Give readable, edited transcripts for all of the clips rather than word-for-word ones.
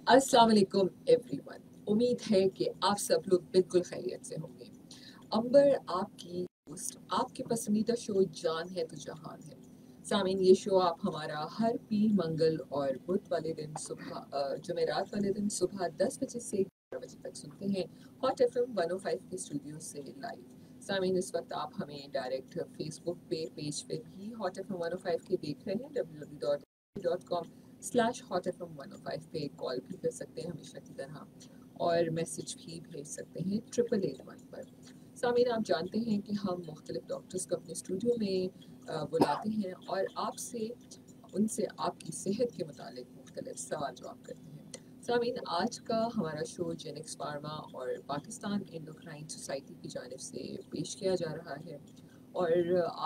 अस्सलाम वालेकुम एवरीवन। उम्मीद है कि आप सब लोग बिल्कुल खैरियत से होंगे। अंबर आपकी होस्ट, आपके पसंदीदा शो जान है तो जहान है। सामीन, ये शो आप हमारा हर पीर, मंगल और बुध वाले दिन सुबह जुमेरात वाले दिन सुबह 10 बजे से 11 बजे तक सुनते हैं हॉट एफएम 105 के स्टूडियो से लाइव। सामीन, इस वक्त आप हमें डायरेक्ट फेसबुक पे पेज पे भी हॉट एफएम 105 के देख रहे हैं। www.com/hotfm105 पे कॉल भी कर सकते हैं हमेशा की तरह, और मैसेज भी भेज सकते हैं 8881 पर। सामीन, आप जानते हैं कि हम मुख्तलिफ डॉक्टर्स को अपने स्टूडियो में बुलाते हैं और आपसे उनसे आपकी सेहत के मुतालिक मुख्तलिफ सवाल जवाब करते हैं। सामीन, आज का हमारा शो जेनेक्स फार्मा और पाकिस्तान एंडोक्राइन सोसाइटी की जानिब से पेश किया जा रहा है। और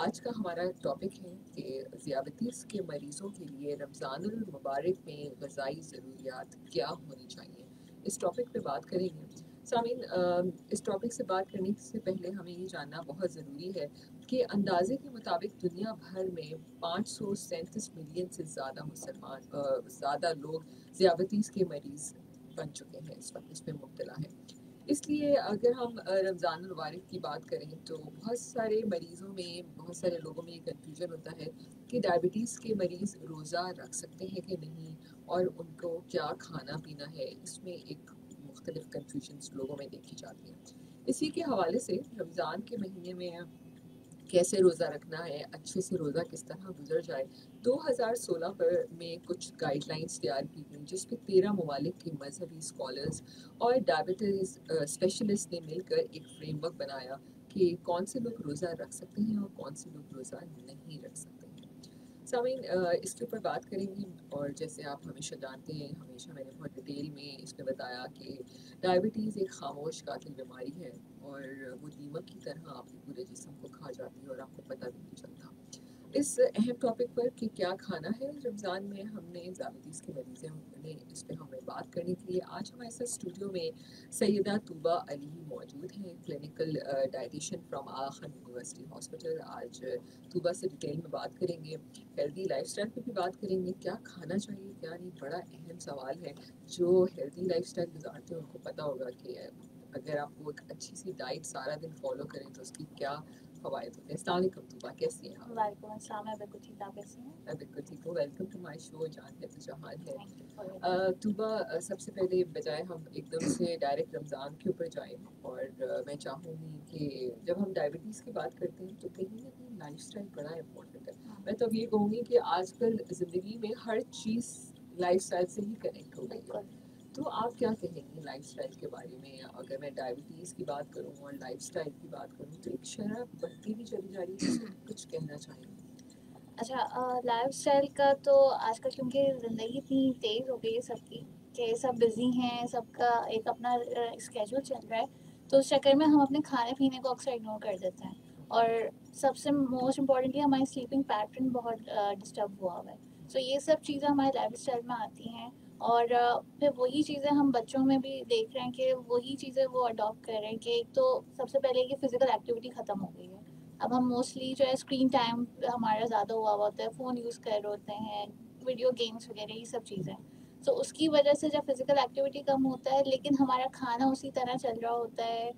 आज का हमारा टॉपिक है कि ज़ियादतीस के मरीज़ों के लिए रमज़ानुल मुबारक में ग़िज़ाई ज़रूरियात क्या होनी चाहिए, इस टॉपिक पे बात करेंगे। सामीन, इस टॉपिक से बात करने से पहले हमें ये जानना बहुत ज़रूरी है कि अंदाजे के मुताबिक दुनिया भर में 537 मिलियन से ज़्यादा लोग ज़ियादतीस के मरीज़ बन चुके हैं, इस वक्त इसमें मुब्तला हैं। इसलिए अगर हम रमज़ान मुबारक की बात करें तो बहुत सारे मरीज़ों में, बहुत सारे लोगों में ये कन्फ्यूजन होता है कि डायबिटीज़ के मरीज़ रोज़ा रख सकते हैं कि नहीं, और उनको क्या खाना पीना है, इसमें एक मुख्तलिफ कन्फ्यूजन्स लोगों में देखी जाती है। इसी के हवाले से रमज़ान के महीने में कैसे रोज़ा रखना है, अच्छे से रोज़ा किस तरह गुजर जाए, 2016 में कुछ गाइडलाइंस तैयार की गई जिसपे 13 ममालिक के मजहबी स्कॉलर्स और डायबिटीज़ स्पेशलिस्ट ने मिलकर एक फ्रेमवर्क बनाया कि कौन से लोग रोज़ा रख सकते हैं और कौन से लोग रोज़ा नहीं रख सकते हैं। सामीन, इसके ऊपर बात करेंगे, और जैसे आप हमेशा जानते हैं, हमेशा मैंने बहुत डिटेल में इसमें बताया कि डायबिटीज़ एक खामोश कातिल बीमारी है और वो दीमक की तरह आपके पूरे जिस्म को खा जाती है और आपको पता भी नहीं चलता। इस अहम टॉपिक पर कि क्या खाना है रमज़ान में, हमने ज़ियादतीस के मरीज़ ने इस पे हमें बात करने के लिए आज हमारे साथ स्टूडियो में सैयदा तूबा अली मौजूद हैं, clinical dietitian from Aga Khan university Hospital. आज तूबा से डिटेल में बात करेंगे, हेल्दी लाइफस्टाइल पे भी बात करेंगे, क्या खाना चाहिए क्या नहीं, बड़ा अहम सवाल है। जो हेल्दी लाइफस्टाइल गुजारते हैं उनको पता होगा कि अगर आप वो एक अच्छी सी डाइट सारा दिन फॉलो करें तो उसकी क्या फ़वाइद होते हैं। अस्सलाम वालेकुम तूबा, कैसी हैं आप? वालेकुम अस्सलाम, मैं बिल्कुल ठीक, आप कैसी हैं? मैं बिल्कुल ठीक हूँ। वेलकम टू माय शो जान है तो जहान है। Thank you for inviting. Tuba, सबसे पहले बजाय हम एकदम से डायरेक्ट रमज़ान के ऊपर जाएँ, और मैं चाहूँगी कि जब हम डायबिटीज़ की बात करते हैं तो कहीं न कहीं लाइफ़स्टाइल बड़ा इम्पोर्टेंट है। मैं तो अब ये कहूँगी कि आजकल ज़िंदगी में हर चीज़ लाइफ़स्टाइल से ही कनेक्ट हो गई है। बिल्कुल। तो आप क्या कहेंगी लाइफ़स्टाइल के बारे में? अगर मैं डायबिटीज़ की बात करूँ और लाइफ़स्टाइल की बात करूँ तो एक शरह बढ़ती भी चली जा रही है, इस पे कुछ कहना चाहेंगी? अच्छा, लाइफ़स्टाइल का तो आजकल क्योंकि ज़िंदगी इतनी तेज़ हो गई है सबकी कि सब बिज़ी हैं, सबका एक अपना स्केड्यूल चल रहा है, तो उस चक्कर में हम अपने खाने-पीने को अक्सर इग्नोर कर देते हैं। और सबसे मोस्ट इम्पॉर्टेंटली हमारी स्लीपिंग पैटर्न बहुत डिस्टर्ब हुआ हुआ है। सो ये सब चीज़ें हमारे लाइफ़स्टाइल में आती हैं, और फिर वही चीज़ें हम बच्चों में भी देख रहे हैं कि वही चीज़ें वो अडॉप्ट कर रहे हैं कि एक तो सबसे पहले कि फ़िज़िकल एक्टिविटी ख़त्म हो गई है। अब हम मोस्टली जो है स्क्रीन टाइम हमारा ज़्यादा हुआ होता है, फ़ोन यूज़ कर रहे होते हैं, वीडियो गेम्स वगैरह ये सब चीज़ें। तो उसकी वजह से जब फिज़िकल एक्टिविटी कम होता है लेकिन हमारा खाना उसी तरह चल रहा होता है,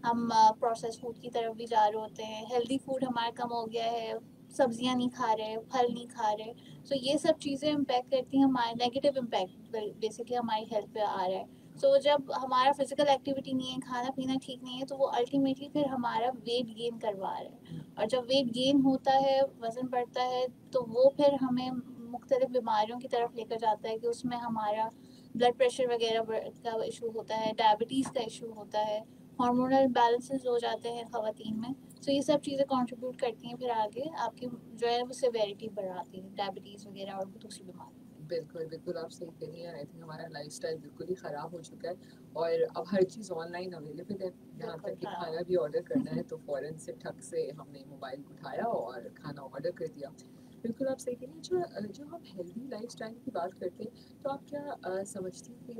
हम प्रोसेस फूड की तरफ भी जा रहे होते हैं, हेल्दी फूड हमारा कम हो गया है, सब्जियां नहीं खा रहे, फल नहीं खा रहे। तो ये सब चीज़ें इम्पेक्ट करती हैं, हमारे नेगेटिव इम्पैक्ट बेसिकली हमारी हेल्थ पे आ रहा है। सो जब हमारा फिजिकल एक्टिविटी नहीं है, खाना पीना ठीक नहीं है, तो वो अल्टीमेटली फिर हमारा वेट गेन करवा रहा है। और जब वेट गेन होता है, वज़न बढ़ता है, तो वो फिर हमें मुख्तलिफ बीमारियों की तरफ लेकर जाता है कि उसमें हमारा ब्लड प्रेशर वगैरह का इशू होता है, डायबिटीज़ का इशू होता है, हार्मोनल बैलेंसेस हो जाते हैं ख़वातीन में। तो ये सब चीज़ें कंट्रीब्यूट करती हैं फिर आगे आपकी जो है वो सेवेरिटी बढ़ाती है, डायबिटीज़ वगैरह और दूसरी बीमारी। बिल्कुल, बिल्कुल आप सही कह रही हैं। आई थिंक हमारा लाइफ़स्टाइल बिल्कुल ही ख़राब हो चुका है और अब हर चीज़ ऑनलाइन अवेलेबल है। यहाँ बिल्कुल तक कि हाँ। खाना भी ऑर्डर करना है तो फ़ौरन से ठक से हमने मोबाइल उठाया और खाना ऑर्डर कर दिया। बिल्कुल आप सही कह रही हैं। जो हम हेल्दी लाइफ़स्टाइल की बात करते हैं तो आप क्या समझती हैं कि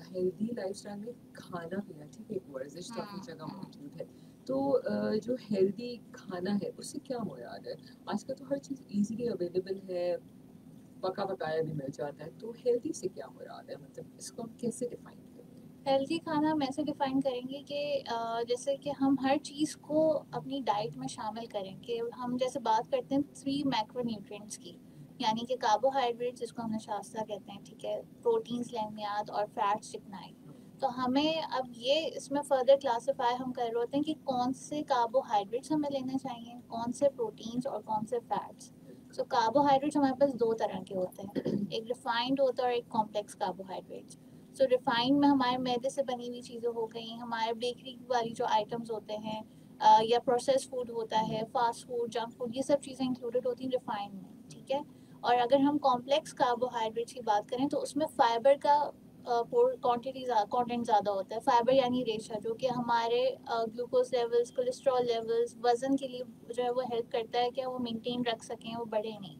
हेल्दी लाइफ़स्टाइल में खाना-पीना, ठीक है, एक वर्जिश तो अपनी जगह मौजूद है। तो जो हेल्दी खाना है उससे क्या मुराद है? आजकल तो हर चीज़ ईज़िली अवेलेबल है पका पकाया भी मिल जाता है, तो हेल्दी से क्या मुराद है, मतलब इसको हम कैसे डिफाइन करते हैं? हेल्दी खाना हम ऐसे डिफाइन करेंगे कि जैसे कि हम हर चीज़ को अपनी डाइट में शामिल करें, कि हम जैसे बात करते हैं 3 मैक्रोन्यूट्रिएंट्स की, यानी कि कार्बोहाइड्रेट जिसको हम नाश्ता कहते हैं, ठीक है, प्रोटीन्स लहमियात और फैट्स चिकनाई। तो हमें अब ये इसमें फर्दर क्लासीफाई हम कर रहे होते हैं कि कौन से कार्बोहाइड्रेट्स हमें लेने चाहिए, कौन से प्रोटीन्स और कौन से फैट्स। सो कार्बोहाइड्रेट्स हमारे पास 2 तरह के होते हैं, एक रिफाइंड होता है और एक कॉम्प्लेक्स कार्बोहाइड्रेट्स। सो रिफाइंड में हमारे मैदे से बनी हुई चीज़ें हो गई, हमारे बेकरी वाली जो आइटम्स होते हैं, या प्रोसेस फूड होता है, फास्ट फूड, जंक फूड, ये सब चीज़ें इंक्लूडेड होती हैं रिफाइंड में, ठीक है। और अगर हम कॉम्प्लेक्स कार्बोहाइड्रेट्स की बात करें तो उसमें फाइबर का कंटेंट ज़्यादा होता है। फाइबर यानी रेशा, जो कि हमारे ग्लूकोज लेवल्स, कोलेस्ट्रॉल लेवल्स, वज़न के लिए जो है वो हेल्प करता है कि वो मेंटेन रख सकें, वो बढ़े नहीं।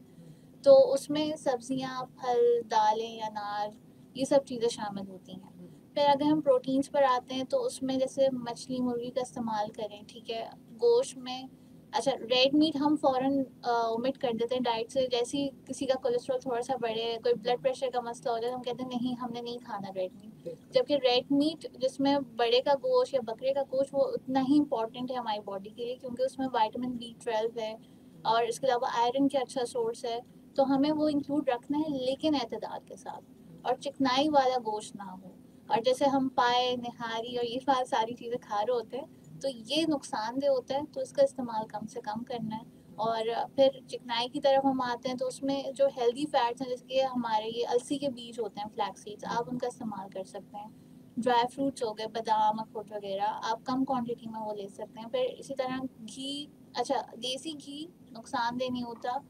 तो उसमें सब्जियां, फल, दालें, अनाज, ये सब चीज़ें शामिल होती हैं। फिर अगर हम प्रोटीन्स पर आते हैं तो उसमें जैसे मछली, मुर्गी का इस्तेमाल करें, ठीक है। गोश्त में, अच्छा, रेड मीट हम फ़ौरन ओमिट कर देते हैं डाइट से। जैसे ही किसी का कोलेस्ट्रॉल थोड़ा सा बढ़े, कोई ब्लड प्रेशर का मसला हो जाए, हम कहते हैं नहीं, हमने नहीं खाना रेड मीट। जबकि रेड मीट जिसमें बड़े का गोश्त या बकरे का गोश्त, वो उतना ही इंपॉर्टेंट है हमारी बॉडी के लिए, क्योंकि उसमें विटामिन B12 है और इसके अलावा आयरन का अच्छा सोर्स है। तो हमें वो इंक्लूड रखना है, लेकिन एतदाल के साथ, और चिकनाई वाला गोश्त ना हो। और जैसे हम पाए, निहारी और ये सारी चीज़ें खा रहे होते हैं तो ये नुकसानदेह होता है, तो इसका इस्तेमाल कम से कम करना है। और फिर चिकनाई की तरफ हम आते हैं तो उसमें जो हेल्दी फैट्स हैं, जैसे कि हमारे ये अलसी के बीज होते हैं, फ्लैक्स सीड्स, आप उनका इस्तेमाल कर सकते हैं। ड्राई फ्रूट्स हो गए, बादाम, अखरोट वगैरह, आप कम क्वांटिटी में वो ले सकते हैं। फिर इसी तरह घी, अच्छा, देसी घी नुकसानदेह नहीं होता,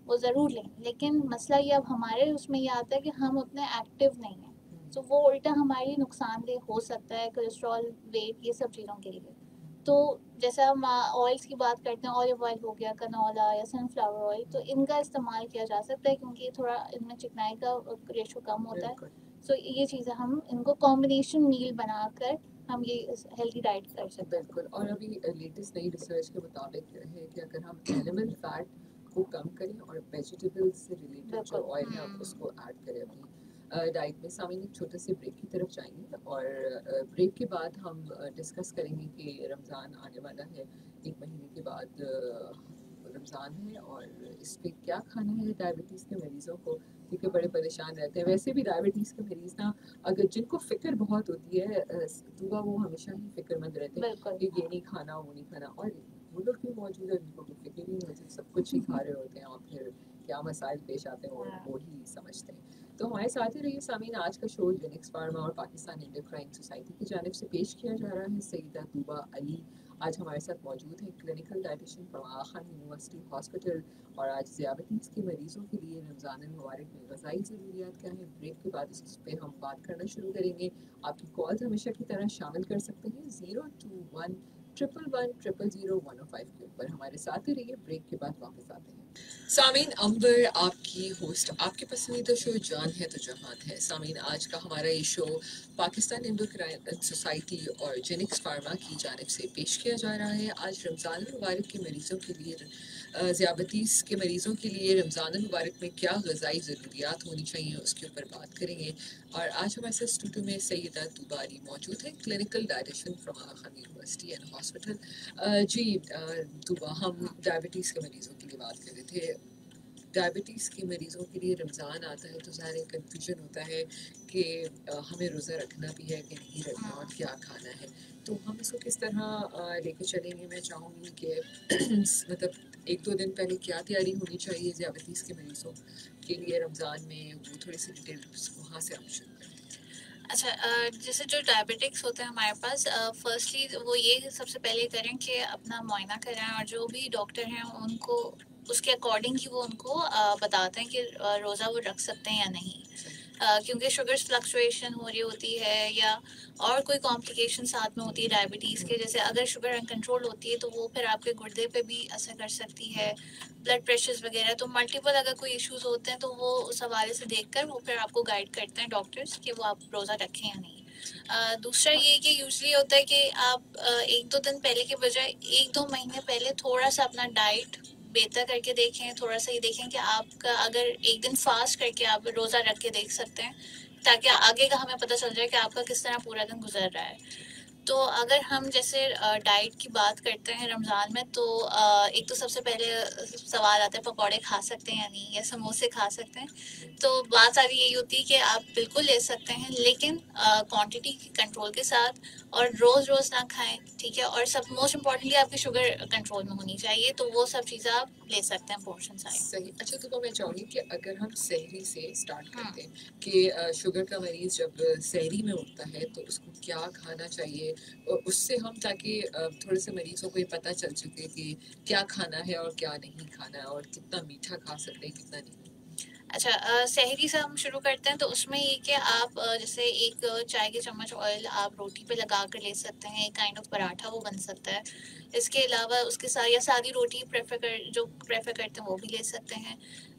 वो ज़रूर लें, लेकिन मसला ये अब हमारे उसमें ये आता है कि हम उतने एक्टिव नहीं हैं, तो वो उल्टा हमारे लिए नुकसानदेह हो सकता है, कोलेस्ट्रॉल, वेट, ये सब चीज़ों के लिए। तो जैसे हम ऑयल्स की बात करते हैं, ऑलिव ऑयल हो गया, कनोला या सनफ्लावर ऑयल, तो इनका इस्तेमाल किया जा सकता है, क्योंकि थोड़ा इनमें चिकनाई का रेशो कम होता है। सो ये चीज़ें हम इनको कॉम्बिनेशन मील बनाकर हम ये हेल्दी डाइट कर सकते हैं। बिल्कुल। और अभी लेटेस्ट नई रिसर्च के मुताबिक है कि अगर हम एनिमल फैट को कम करें और वेजिटेबल्स से रिलेटेड जो ऑयल है आप उसको ऐड करें अपनी डाइट में। सामने एक छोटे से ब्रेक की तरफ जाएंगे और ब्रेक के बाद हम डिस्कस करेंगे कि रमज़ान आने वाला है, 1 महीने के बाद रमज़ान है, और इस पर क्या खाना है डायबिटीज़ के मरीज़ों को, क्योंकि बड़े परेशान रहते हैं। वैसे भी डायबिटीज़ के मरीज़ ना, अगर जिनको फ़िक्र बहुत होती है दुआ, वो हमेशा ही फ़िक्रमंद रहते हैं कि ये नहीं खाना, वो नहीं खाना, और वो लोग भी मौजूद है जिनको कोई फ़िक्र नहीं होती, सब कुछ ही खा रहे होते हैं, और फिर क्या मसाइल पेश आते हैं वो ही समझते हैं। तो हमारे साथ ही रहिए सामीन। आज का शो जेनेक्स फार्मा और पाकिस्तान एंडोक्राइन सोसाइटी की जानिब से पेश किया जा रहा है। सईदा तूबा अली आज हमारे साथ मौजूद हैं, clinical dietitian from Aga Khan university Hospital. और आज ज़ियाबतीस के मरीज़ों के लिए रमज़ान मुबारक में ग़ज़ाई ज़रूरियात क्या है, ब्रेक के बाद इस पर हम बात करना शुरू करेंगे। आपकी कॉल्स हमेशा की तरह शामिल कर सकते हैं 021 111 000 105 के ऊपर। हमारे साथ ही रहिए, ब्रेक के बाद वापस आते हैं। सामीन, अंबर आपकी होस्ट, आपके पसंदीदा शो जान है तो जहान है। सामीन, आज का हमारा ये शो पाकिस्तान एंडोक्राइन सोसाइटी और जेनिक्स फार्मा की जानिब से पेश किया जा रहा है। आज रमज़ान मुबारक के मरीज़ों के लिए, ज़ियाबतीस के मरीज़ों के लिए रमज़ान मुबारक में क्या ग़ज़ाई ज़रूरियात होनी चाहिए, उसके ऊपर बात करेंगे। और आज हमारे साथ स्टूडियो में सईदा तूबा अली मौजूद है, clinical dietitian from Aga Khan university and hospital. जी तूबा, हम डायबिटीज़ के मरीज़ों के लिए बात कर रहे थे। डायबिटीज़ के मरीज़ों के लिए रमज़ान आता है तो ज़ाहिर कन्फ्यूजन होता है कि हमें रोज़ा रखना भी है कि नहीं रखना, और क्या खाना है। तो हम इसको किस तरह लेके चलेंगे, मैं चाहूँगी कि मतलब 1-2 दिन पहले क्या तैयारी होनी चाहिए ज़ियाबतीज़ के मरीज़ों के लिए रमज़ान में, वो थोड़ी सी डिटेल्स वहाँ से आप शुरू करें। अच्छा, जैसे जो डायबिटिक्स होते हैं हमारे पास, फर्स्टली वो ये सबसे पहले करें कि अपना मुआयना कराएं, और जो भी डॉक्टर हैं उनको उसके अकॉर्डिंग ही वो उनको बताते हैं कि रोज़ा वो रख सकते हैं या नहीं। क्योंकि शुगर्स फ्लक्चुएशन हो रही होती है, या और कोई कॉम्प्लिकेशन साथ में होती है डायबिटीज़ के, जैसे अगर शुगर अनकंट्रोल होती है तो वो फिर आपके गुर्दे पे भी असर कर सकती है, ब्लड प्रेशर्स वगैरह। तो मल्टीपल अगर कोई इश्यूज होते हैं तो वो उस हवाले से देखकर वो फिर आपको गाइड करते हैं डॉक्टर्स कि वो आप रोज़ा रखें या नहीं। दूसरा ये कि यूजली होता है कि आप 1-2 दिन पहले के बजाय 1-2 महीने पहले थोड़ा सा अपना डाइट बेहतर करके देखें, थोड़ा सा ये देखें कि आपका अगर एक दिन फास्ट करके आप रोज़ा रख के देख सकते हैं, ताकि आगे का हमें पता चल जाए कि आपका किस तरह पूरा दिन गुजर रहा है। तो अगर हम जैसे डाइट की बात करते हैं रमज़ान में, तो एक तो सबसे पहले सवाल आता है पकौड़े खा सकते हैं या नहीं, या समोसे खा सकते हैं। तो बात सारी यही होती है कि आप बिल्कुल ले सकते हैं, लेकिन क्वांटिटी कंट्रोल के साथ, और रोज़ रोज़ ना खाएं, ठीक है। और सब मोस्ट इम्पॉर्टेंटली आपकी शुगर कंट्रोल में होनी चाहिए, तो वो सब चीज़ें आप ले सकते हैं पोर्शन साइज। सही। अच्छा, तो मैं चाहूँगी कि अगर हम सहरी से स्टार्ट हाँ। करते हैं कि शुगर का मरीज़ जब सहरी में उठता है तो उसको क्या खाना चाहिए, और उससे हम ताकि थोड़े से मरीज़ों को ये पता चल सके कि क्या खाना है और क्या नहीं खाना है, और कितना मीठा खा सकते हैं, कितना नहीं। अच्छा, सहरी से हम शुरू करते हैं, तो उसमें ये कि आप जैसे एक चाय के चम्मच ऑयल आप रोटी पे लगा कर ले सकते हैं, एक काइंड ऑफ पराठा वो बन सकता है। इसके अलावा उसके साथ या सादी रोटी जो प्रेफर करते हैं वो भी ले सकते हैं।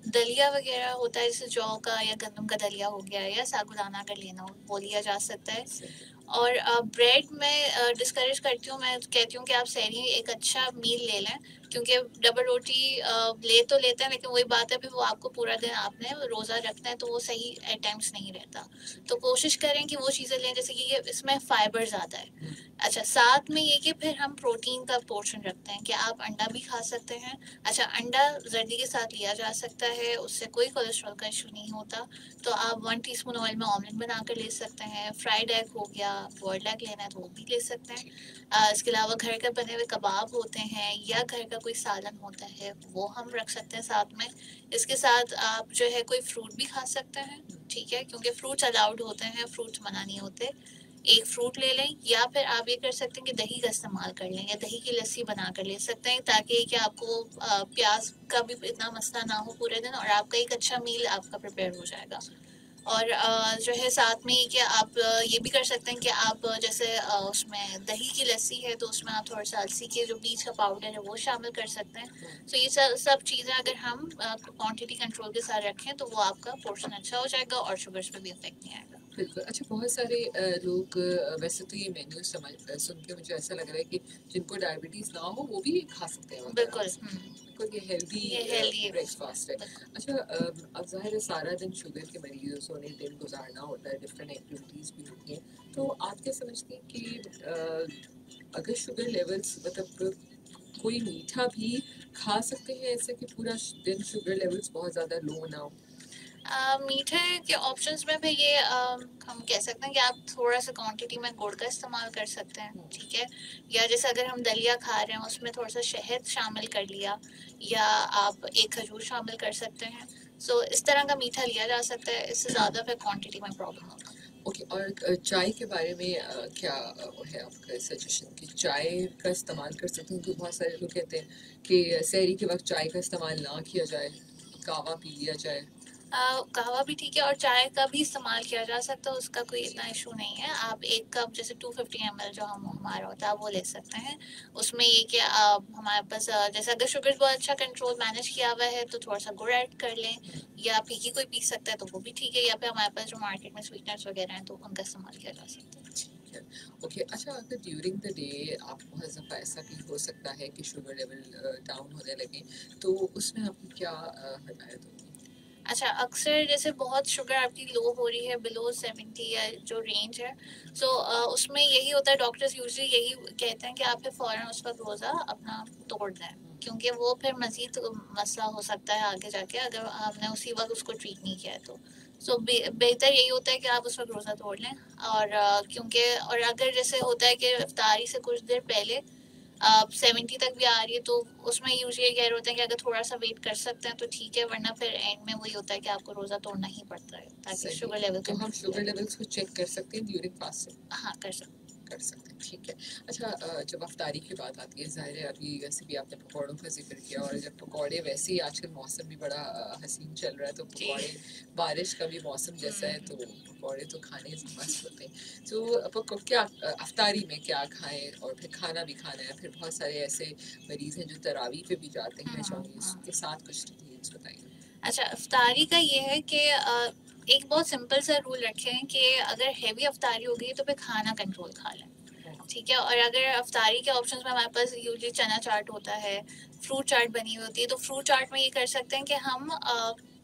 दलिया वगैरह होता है, जैसे जौ का या गंदम का दलिया हो गया, या साबूदाना अगर लेना हो वो लिया जा सकता है। सही। और ब्रेड मैं डिस्करेज करती हूँ, मैं कहती हूँ कि आप सहरी एक अच्छा मील ले लें, क्योंकि डबल रोटी ले तो लेते हैं, लेकिन वही बात है फिर वो आपको पूरा दिन आपने रोज़ा रखना है, तो वो सही एट टाइम्स नहीं रहता। तो कोशिश करें कि वो चीज़ें लें, जैसे कि ये इसमें फाइबर ज़्यादा है। अच्छा, साथ में ये कि फिर हम प्रोटीन का पोर्शन रखते हैं कि आप अंडा भी खा सकते हैं। अच्छा, अंडा जर्दी के साथ लिया जा सकता है, उससे कोई कोलेस्ट्रॉल का इशू नहीं होता। तो आप 1 टीस्पून ऑयल में ऑमलेट बना कर ले सकते हैं। फ्राइड एग हो गया, बॉइल्ड एग लेना है तो वो भी ले सकते हैं। इसके अलावा घर के बने हुए कबाब होते हैं, या घर का कोई सालन होता है वो हम रख सकते हैं साथ में। इसके साथ आप जो है कोई फ्रूट भी खा सकते हैं, ठीक है, क्योंकि फ्रूट्स अलाउड होते हैं, फ्रूट्स मना नहीं होते। एक फ्रूट ले लें, या फिर आप ये कर सकते हैं कि दही का इस्तेमाल कर लें, या दही की लस्सी बना कर ले सकते हैं, ताकि कि आपको प्याज का भी इतना मसला ना हो पूरे दिन, और आपका एक अच्छा मील आपका प्रिपेयर हो जाएगा। और जो है साथ में कि आप ये भी कर सकते हैं कि आप जैसे उसमें दही की लस्सी है, तो उसमें आप थोड़ा सा अलसी के जो बीज का पाउडर है वो शामिल कर सकते हैं। तो ये सब चीज़ें अगर हम क्वांटिटी कंट्रोल के साथ रखें, तो वो आपका पोर्शन अच्छा हो जाएगा और शुगर्स पे भी इफेक्ट नहीं आएगा। बिल्कुल। अच्छा, बहुत सारे लोग वैसे तो ये मेन्यू सुन के मुझे ऐसा लग रहा है कि जिनको डायबिटीज़ ना हो वो भी खा सकते हैं वगैरह। बिल्कुल। बिल्कुल, ये हेल्दी ये हेल्दी ब्रेकफास्ट है। बिल्कुल। अच्छा, अब ज़ाहिर है सारा दिन शुगर के मरीजों ने दिन गुजारना होता है, डिफरेंट एक्टिविटीज़ भी होती हैं, तो आप क्या समझती हैं कि अगर शुगर लेवल्स मतलब कोई मीठा भी खा सकते हैं ऐसे कि पूरा दिन शुगर लेवल्स बहुत ज़्यादा लो ना हो? मीठे के ऑप्शंस में भी ये हम कह सकते हैं कि आप थोड़ा सा क्वांटिटी में गुड़ का इस्तेमाल कर सकते हैं, ठीक है। या जैसे अगर हम दलिया खा रहे हैं उसमें थोड़ा सा शहद शामिल कर लिया, या आप एक खजूर शामिल कर सकते हैं। सो इस तरह का मीठा लिया जा सकता है, इससे ज़्यादा फिर क्वांटिटी में प्रॉब्लम होगा। ओके, और चाय के बारे में क्या है आपका सजेशन कि चाय का इस्तेमाल कर सकते हैं? क्योंकि बहुत सारे लोग कहते हैं कि सहरी के वक्त चाय का इस्तेमाल ना किया जाए, कहवा पी लिया जाए। कहवा भी ठीक है, और चाय का भी इस्तेमाल किया जा सकता है, उसका कोई इतना इशू नहीं है। आप एक कप जैसे 250 ml जो हमारा होता है वो ले सकते हैं। उसमें ये कि हमारे पास जैसे अगर शुगर बहुत अच्छा कंट्रोल मैनेज किया हुआ है तो थोड़ा सा गुड़ ऐड कर लें, या फीकी कोई पी सकता है तो वो भी ठीक है, या फिर हमारे पास जो मार्केट में स्वीटनर्स वगैरह हैं तो उनका इस्तेमाल किया जा सकता है। ठीक है। ओके, अच्छा, अगर ड्यूरिंग द डे आप बहुत ज़्यादा ऐसा भी हो सकता है कि शुगर लेवल डाउन होने लगे, तो उसमें आपकी क्या हिदायत होगी? अच्छा, अक्सर जैसे बहुत शुगर आपकी लो हो रही है बिलो 70 या जो रेंज है, सो उसमें यही होता है, डॉक्टर्स यूजुअली यही कहते हैं कि आप फिर फ़ौरन उस वक्त रोज़ा अपना तोड़ दें, क्योंकि वो फिर मज़ीद मसला हो सकता है आगे जाके अगर आपने उसी वक्त उसको ट्रीट नहीं किया है तो। सो बेहतर यही होता है कि आप उस वक्त रोज़ा तोड़ लें। और क्योंकि और अगर जैसे होता है कि इफ्तारी से कुछ देर पहले 70 तक भी आ रही है, तो उसमें यूजुअली कह रहे होते हैं कि अगर थोड़ा सा वेट कर सकते हैं तो ठीक है, वरना फिर एंड में वही होता है कि आपको रोज़ा तोड़ना ही पड़ता है ताकि सही। शुगर लेवल तो हम कंट्रोल शुगर रहे। लेवल्स को चेक कर सकते हैं ड्यूरिंग फास्टिंग? हाँ, कर सकते कर सकते हैं, ठीक है। अच्छा, जब अफ्तारी की बात आती है, ज़ाहिर है अभी वैसे भी आपने पकौड़ों का ज़िक्र किया, और जब पकौड़े वैसे ही आजकल मौसम भी बड़ा हसीन चल रहा है, तो जी। पकौड़े, बारिश का भी मौसम जैसा है, तो पकौड़े तो खाने मस्त होते हैं। तो क्या अफ्तारी में क्या खाएं, और फिर खाना भी खाना है, फिर बहुत सारे ऐसे मरीज़ हैं जो तरावी पे भी जाते हैं, मैं चाहूँगी उसके साथ कुछ डिटेल्स बताइए। अच्छा, अफ्तारी का ये है कि एक बहुत सिंपल सा रूल रखें कि अगर हैवी अफ्तारी हो गई तो फिर खाना कंट्रोल खा लें, ठीक है। और अगर अफ्तारी के ऑप्शंस में हमारे पास यूजली चना चाट होता है, फ्रूट चाट बनी हुई होती है, तो फ्रूट चाट में ये कर सकते हैं कि हम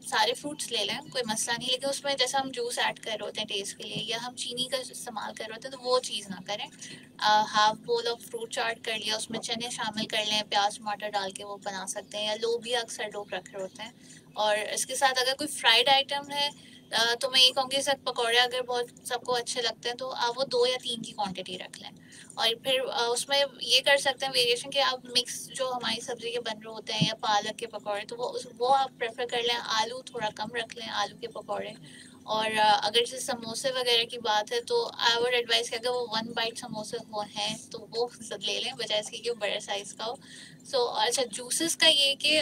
सारे फ्रूट्स ले लें, कोई मसला नहीं, लेकिन उसमें जैसा हम जूस ऐड कर रहे होते हैं टेस्ट के लिए, या हम चीनी का इस्तेमाल कर रहे होते हैं, तो वो चीज़ ना करें। हाफ बोल ऑफ फ्रूट चाट कर लिया, उसमें चने शामिल कर लें, प्याज टमाटर डाल के वो बना सकते हैं, या लोबिया अक्सर लोग रख रहे होते हैं। और इसके साथ अगर कोई फ्राइड आइटम है तो मैं ये कहूँगी सर, पकौड़े अगर बहुत सबको अच्छे लगते हैं तो आप वो 2 या 3 की क्वांटिटी रख लें। और फिर उसमें ये कर सकते हैं वेरिएशन कि आप मिक्स जो हमारी सब्जी के बन रहे होते हैं या पालक के पकौड़े, तो वो आप प्रेफर कर लें। आलू थोड़ा कम रख लें, आलू के पकौड़े। और अगर जैसे समोसे वगैरह की बात है तो आई वुड एडवाइस कि अगर वो 1 बाइट समोसे हो हैं तो वो ले लें, बजाय इसके कि वो बड़े साइज़ का हो। सो अच्छा, जूसेस का ये कि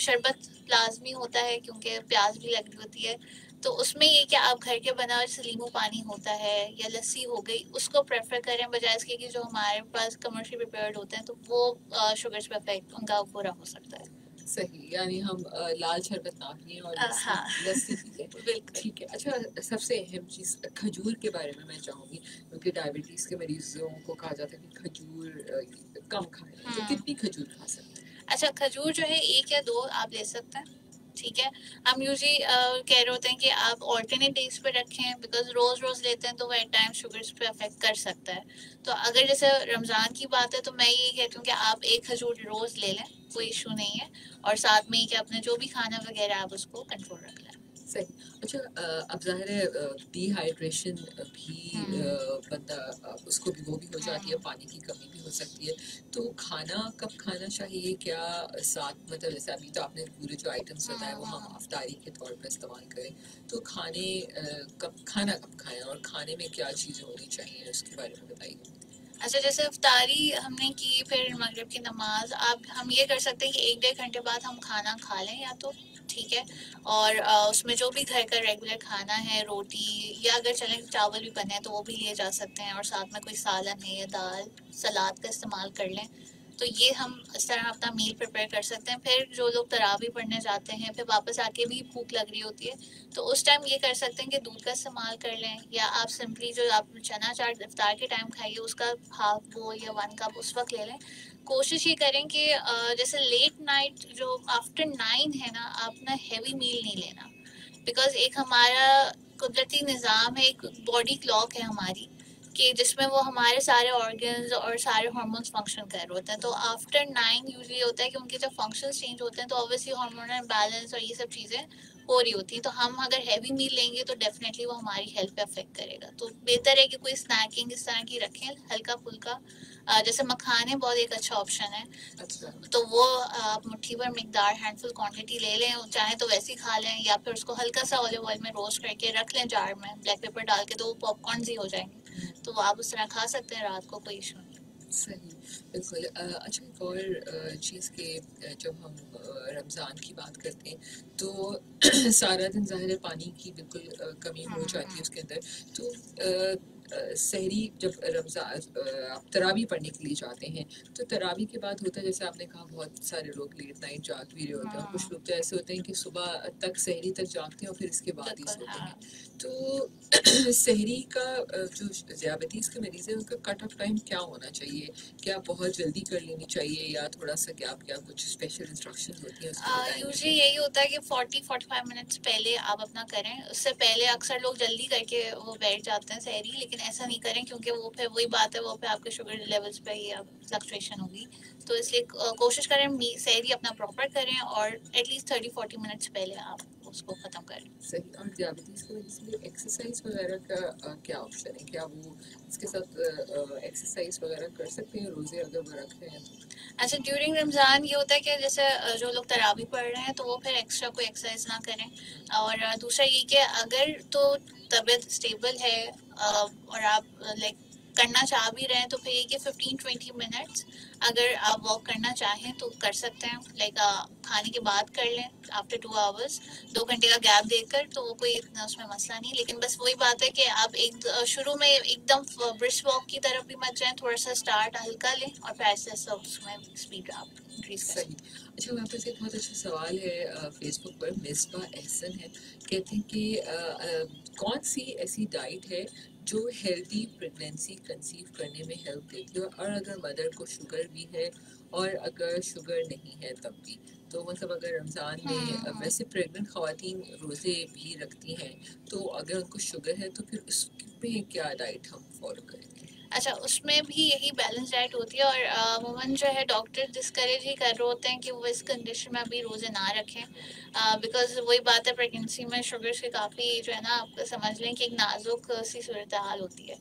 शरबत लाजमी होता है क्योंकि प्याज भी लगी होती है, तो उसमें ये कि आप घर के बना जैसे नींबू पानी होता है या लस्सी हो गई, उसको प्रेफर करें, बजाय इसके कि जो हमारे पास कमर्शियल प्रिपेयर्ड होते हैं तो वो शुगर्स पे इफेक्ट उनका बुरा हो सकता है। सही, यानी हम लाल शरबत ना पिएं और हाँ लस्सी पिएं। बिल्कुल। ठीक है। अच्छा, सबसे अहम चीज़ खजूर के बारे में मैं चाहूँगी, क्योंकि डायबिटीज़ के मरीजों को कहा जाता है कि खजूर कम खाएं, तो कितनी खजूर खा सकते हैं? अच्छा, खजूर जो है 1 या 2 आप ले सकते हैं, ठीक है। हम यूजली कह रहे होते हैं कि आप ऑल्टरनेट डेज पे रखें, बिकॉज रोज रोज लेते हैं तो वो एट टाइम शुगर्स पे अफेक्ट कर सकता है। तो अगर जैसे रमज़ान की बात है तो मैं ये कहती हूँ कि आप 1 खजूर रोज ले लें, कोई इशू नहीं है। और साथ में ये कि अपने जो भी खाना वगैरह आप उसको कंट्रोल रख लें। सही। अच्छा, अब ज़ाहिर है डिहाइड्रेशन भी बंदा उसको भी वो भी हो जाती है, पानी की कमी भी हो सकती है, तो खाना कब खाना चाहिए, क्या साथ मतलब जैसे अभी तो आपने पूरे जो आइटम्स बताए वो हम अफ्तारी के तौर पर इस्तेमाल करें, तो खाने खाना कब खाएं और खाने में क्या चीज़ें होनी चाहिए, उसके बारे में बताइए। अच्छा, जैसे अफ्तारी हमने की, फिर मगरिब की नमाज, आप हम ये कर सकते हैं कि 1-1.5 घंटे बाद हम खाना खा लें या तो, ठीक है। और उसमें जो भी घर का रेगुलर खाना है, रोटी या अगर चलें चावल भी बने हैं तो वो भी लिए जा सकते हैं, और साथ में कोई सालन है या दाल सलाद का इस्तेमाल कर लें। तो ये हम इस तरह अपना मील प्रिपेयर कर सकते हैं। फिर जो लोग तरावी पढ़ने जाते हैं, फिर वापस आके भी भूख लग रही होती है, तो उस टाइम ये कर सकते हैं कि दूध का इस्तेमाल कर लें, या आप सिंपली जो आप चना चाट इफ्तार के टाइम खाइए उसका हाफ बोल या 1 कप उस वक्त ले लें। कोशिश ये करें कि जैसे लेट नाइट जो आफ्टर 9 है ना, आप ना हैवी मील नहीं लेना, बिकॉज एक हमारा कुदरती निज़ाम है, एक बॉडी क्लॉक है हमारी, कि जिसमें वो हमारे सारे ऑर्गन्स और सारे हार्मोन्स फंक्शन कर रहे होते हैं। तो आफ्टर 9 यूजली होता है कि उनके जब फंक्शंस चेंज होते हैं तो ऑब्वियसली हार्मोनल बैलेंस और ये सब चीज़ें हो रही होती है। तो हम अगर हैवी मील लेंगे तो डेफिनेटली वो हमारी हेल्थ पे अफेक्ट करेगा। तो बेहतर है कि कोई स्नैकिंग इस तरह की रखें, हल्का फुल्का। जैसे मखाने बहुत एक अच्छा ऑप्शन है, अच्छा। तो वो आप मुट्ठी भर मिकदार हैंडफुल क्वांटिटी ले लें, चाहे तो वैसे ही खा लें, या फिर उसको हल्का सा ऑलिव ऑयल में रोस्ट करके रख लें जार में ब्लैक पेपर डाल के, तो वो पॉपकॉर्न ही हो जाएंगे, तो वो आप उस तरह खा सकते हैं रात को, कोई इशू नहीं। सही, बिल्कुल। अच्छा, एक और चीज़ के जब हम रमज़ान की बात करते हैं तो सारा दिन ज़ाहिर है पानी की बिल्कुल कमी हो जाती है उसके अंदर, तो सहरी जब आप तरावी पढ़ने के लिए जाते हैं तो तरावी के बाद होता है, जैसे आपने कहा बहुत सारे लोग लेट नाइट जाग भी रहे होते हैं, और कुछ लोग तो ऐसे होते हैं कि सुबह तक सहरी तक जागते हैं और फिर इसके बाद ही सोते हैं, तो सहरी का जो ज़ियाबतीस के मरीज़ हैं उनका कट ऑफ टाइम क्या होना चाहिए, क्या बहुत जल्दी कर लेनी चाहिए या थोड़ा सा गैप, क्या कुछ स्पेशल इंस्ट्रक्शन होती हैं उसको बताएंगे? यूजली यही होता है कि 40-45 मिनट्स पहले आप अपना करें, उससे पहले अक्सर लोग जल्दी करके वो बैठ जाते हैं सहरी, लेकिन ऐसा नहीं करें क्योंकि वो फिर वही बात है, वो फिर आपके शुगर लेवल्स पे ही फ्लक्चुएशन होगी। तो इसलिए कोशिश करें सहरी अपना प्रॉपर करें और एटलीस्ट 30-40 मिनट्स पहले आप उसको ख़त्म करें। सही। और डायबिटीज़ की वजह से एक्सरसाइज वगैरह का क्या ऑप्शन है, क्या वो इसके साथ एक्सरसाइज वगैरह कर सकते हैं रोज़े अगर वो रख रहे हैं तो? अच्छा, ड्यूरिंग रमज़ान ये होता है कि जैसे जो लोग तरावी पढ़ रहे हैं तो वो फिर एक्स्ट्रा कोई एक्सरसाइज ना करें। और दूसरा ये कि अगर तो तबीयत स्टेबल है और आप लाइक करना चाह भी रहे हैं तो फिर ये कि 15-20 मिनट्स अगर आप वॉक करना चाहें तो कर सकते हैं, लाइक खाने के बाद कर लें आफ्टर 2 आवर्स, 2 घंटे का गैप देकर, तो वो कोई इतना उसमें मसला नहीं। लेकिन बस वही बात है कि आप शुरू में एकदम ब्रिस्क वॉक की तरफ भी मत जाएं, थोड़ा सा स्टार्ट हल्का लें और फिर ऐसे ऐसे उसमें स्पीड आप इंक्रीज कर सही। अच्छा, वहाँ पर एक बहुत अच्छा सवाल है फेसबुक पर, मिसबा एहसन है, कहते हैं कि कौन सी ऐसी डाइट है जो हेल्दी प्रेगनेंसी कंसीव करने में हेल्प देती है, और अगर मदर को शुगर भी है और अगर शुगर नहीं है तब भी, तो मतलब अगर रमज़ान में वैसे प्रेग्नेंट ख़वातीन रोज़े भी रखती हैं, तो अगर उनको शुगर है तो फिर उसमें क्या डाइट हम फॉलो करेंगे? अच्छा, उसमें भी यही बैलेंस डाइट होती है, और अमूमन जो है डॉक्टर डिस्करेज ही कर रहे होते हैं कि वो इस कंडीशन में अभी रोज़े ना रखें, बिकॉज वही बात है, प्रेगनेंसी में शुगर के काफ़ी जो है ना, आप समझ लें कि एक नाजुक सी सूरत हाल होती है।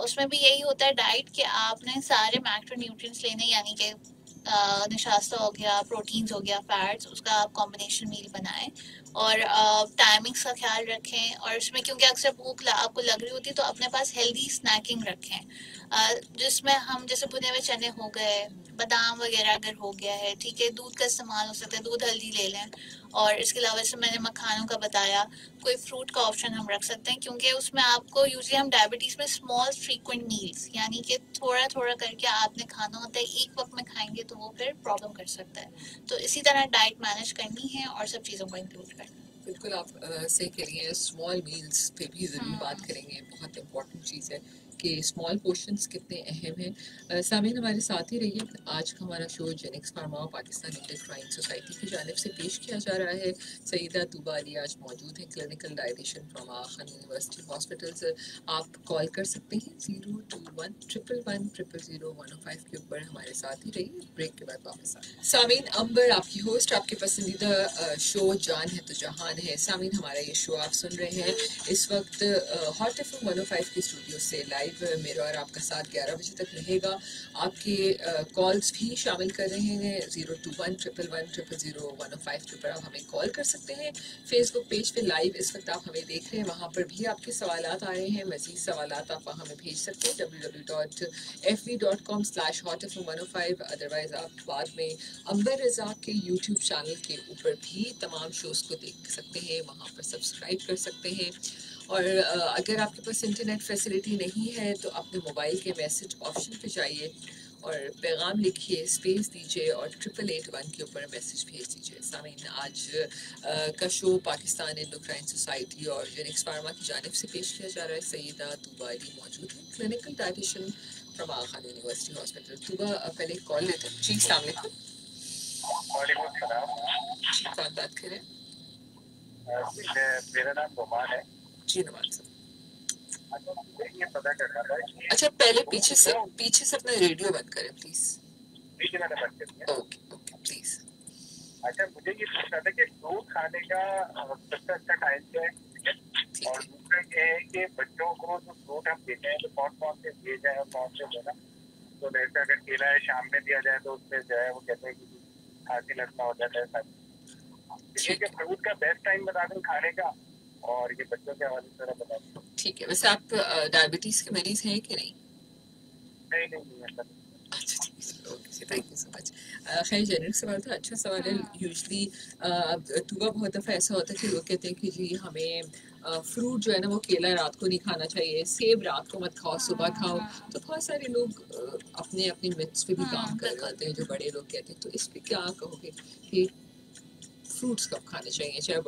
उसमें भी यही होता है डाइट कि आपने सारे मैक्रोन्यूट्रिएंट्स लेने, यानी कि निशास्ता हो गया, प्रोटीन्स हो गया, फैट्स, उसका आप कॉम्बिनेशन मील बनाएं, और टाइमिंग्स का ख्याल रखें, और उसमें क्योंकि अक्सर भूख आपको लग रही होती है तो अपने पास हेल्दी स्नैकिंग रखें, जिसमें हम जैसे भुने हुए चने हो गए, बादाम वगैरह अगर हो गया है, ठीक है, दूध का इस्तेमाल हो सकता है, दूध हल्दी ले लें, और इसके अलावा जैसे मैंने मखानों का बताया, कोई फ्रूट का ऑप्शन हम रख सकते हैं, क्योंकि उसमें आपको यूजली हम डायबिटीज में स्मॉल फ्रीक्वेंट मील्स, यानी कि थोड़ा थोड़ा करके आपने खाना होता है, एक वक्त में खाएंगे तो वो फिर प्रॉब्लम कर सकता है। तो इसी तरह डाइट मैनेज करनी है और सब चीज़ों को इंक्लूड करना है। बिल्कुल, आप सही कह रही हैं। स्मॉल मील्स पे भी ज़रूर बात करेंगे, बहुत इम्पोर्टेंट चीज़ है कि स्मॉल पोर्शंस कितने अहम हैं। सामीन, हमारे साथ ही रहिए। आज का हमारा show Genix Pharma Pakistan endocrine society की जानिब से पेश किया जा रहा है। सईदा तूबा अली आज मौजूद हैं, clinical dietitian from Aga Khan University Hospitals. आप कॉल कर सकते हैं 021-111-000-105 के ऊपर। हमारे साथ ही रहिए, ब्रेक के बाद वापस आए। सामीन, अंबर आपकी होस्ट, आपके पसंदीदा शो जान है तो जहान है। सामीन, हमारा ये शो आप सुन रहे हैं इस वक्त हॉट एफएम 105 के स्टूडियो से लाइव। मेरा और आपका साथ 11 बजे तक रहेगा। आपके कॉल्स भी शामिल कर रहे हैं 021-111-000-105 के ऊपर आप हमें कॉल कर सकते हैं। फेसबुक पेज पे लाइव इस वक्त आप हमें देख रहे हैं, वहाँ पर भी आपके सवालात आ रहे हैं। मज़ीद सवालात आप हमें भेज सकते हैं www.fb.com/hotfm105। अदरवाइज आप बाद में अंबर रज़ाक के यूट्यूब चैनल के ऊपर भी तमाम शोज़ को देख सकते हैं, वहाँ पर सब्सक्राइब कर सकते हैं। और अगर आपके पास इंटरनेट फैसिलिटी नहीं है तो अपने मोबाइल के मैसेज ऑप्शन पे जाइए और पैगाम लिखिए, स्पेस दीजिए और 8881 के ऊपर मैसेज भेज दीजिए। सामीन, आज का शो पाकिस्तान इंडोक्राइन सोसाइटी और जेनिक्स फार्मा की जानिब से पेश किया जा रहा है। सईदा तूबा अली मौजूद है, clinical dietitian from Aga Khan university Hospital. Tuba, पहले कॉल लेते हैं। जी, अस्सलाम वालेकुम। कौन बात करें? मेरा नाम रोमान है। जी, नुमान साहब। अच्छा, मुझे ये पता करना था कि अच्छा, पहले पीछे से अपना रेडियो बंद करें प्लीज। पीछे मैंने बंद कर दिया। Okay okay please. अच्छा, मुझे ये पूछना था कि फ्रूट खाने का सबसे अच्छा टाइम क्या है, और दूसरा ये है कि बच्चों को जो फ्रूट हम देते हैं तो कौन कौन से दिए जाए और कौन से देना। तो जैसे अगर केला है शाम में दिया जाए तो उससे जो है वो कहते हैं कि खांसी लगना हो जाता है। ये कि फ्रूट का बेस्ट टाइम बता दें खाने का, और ये बच्चों के हवाले से बता दें। ठीक है। वैसे आप डायबिटीज के मरीज हैं कि नहीं? नहीं है सर। अच्छा, okay, thank you so much. खैर, जेनरिक सवाल था, अच्छा सवाल है। यूजली टूबा बहुत दफ़ा ऐसा होता है कि लोग कहते हैं कि जी हमें फ्रूट जो है ना वो केला रात को नहीं खाना चाहिए, सेब रात को मत खाओ, सुबह खाओ। तो बहुत सारे लोग अपने अपने मिथ्स पे भी काम कर रहे होते हैं, जो बड़े लोग कहते हैं। तो इस पे क्या कहोगे कि फ्रूट्स कब खाने चाहिए, चाहे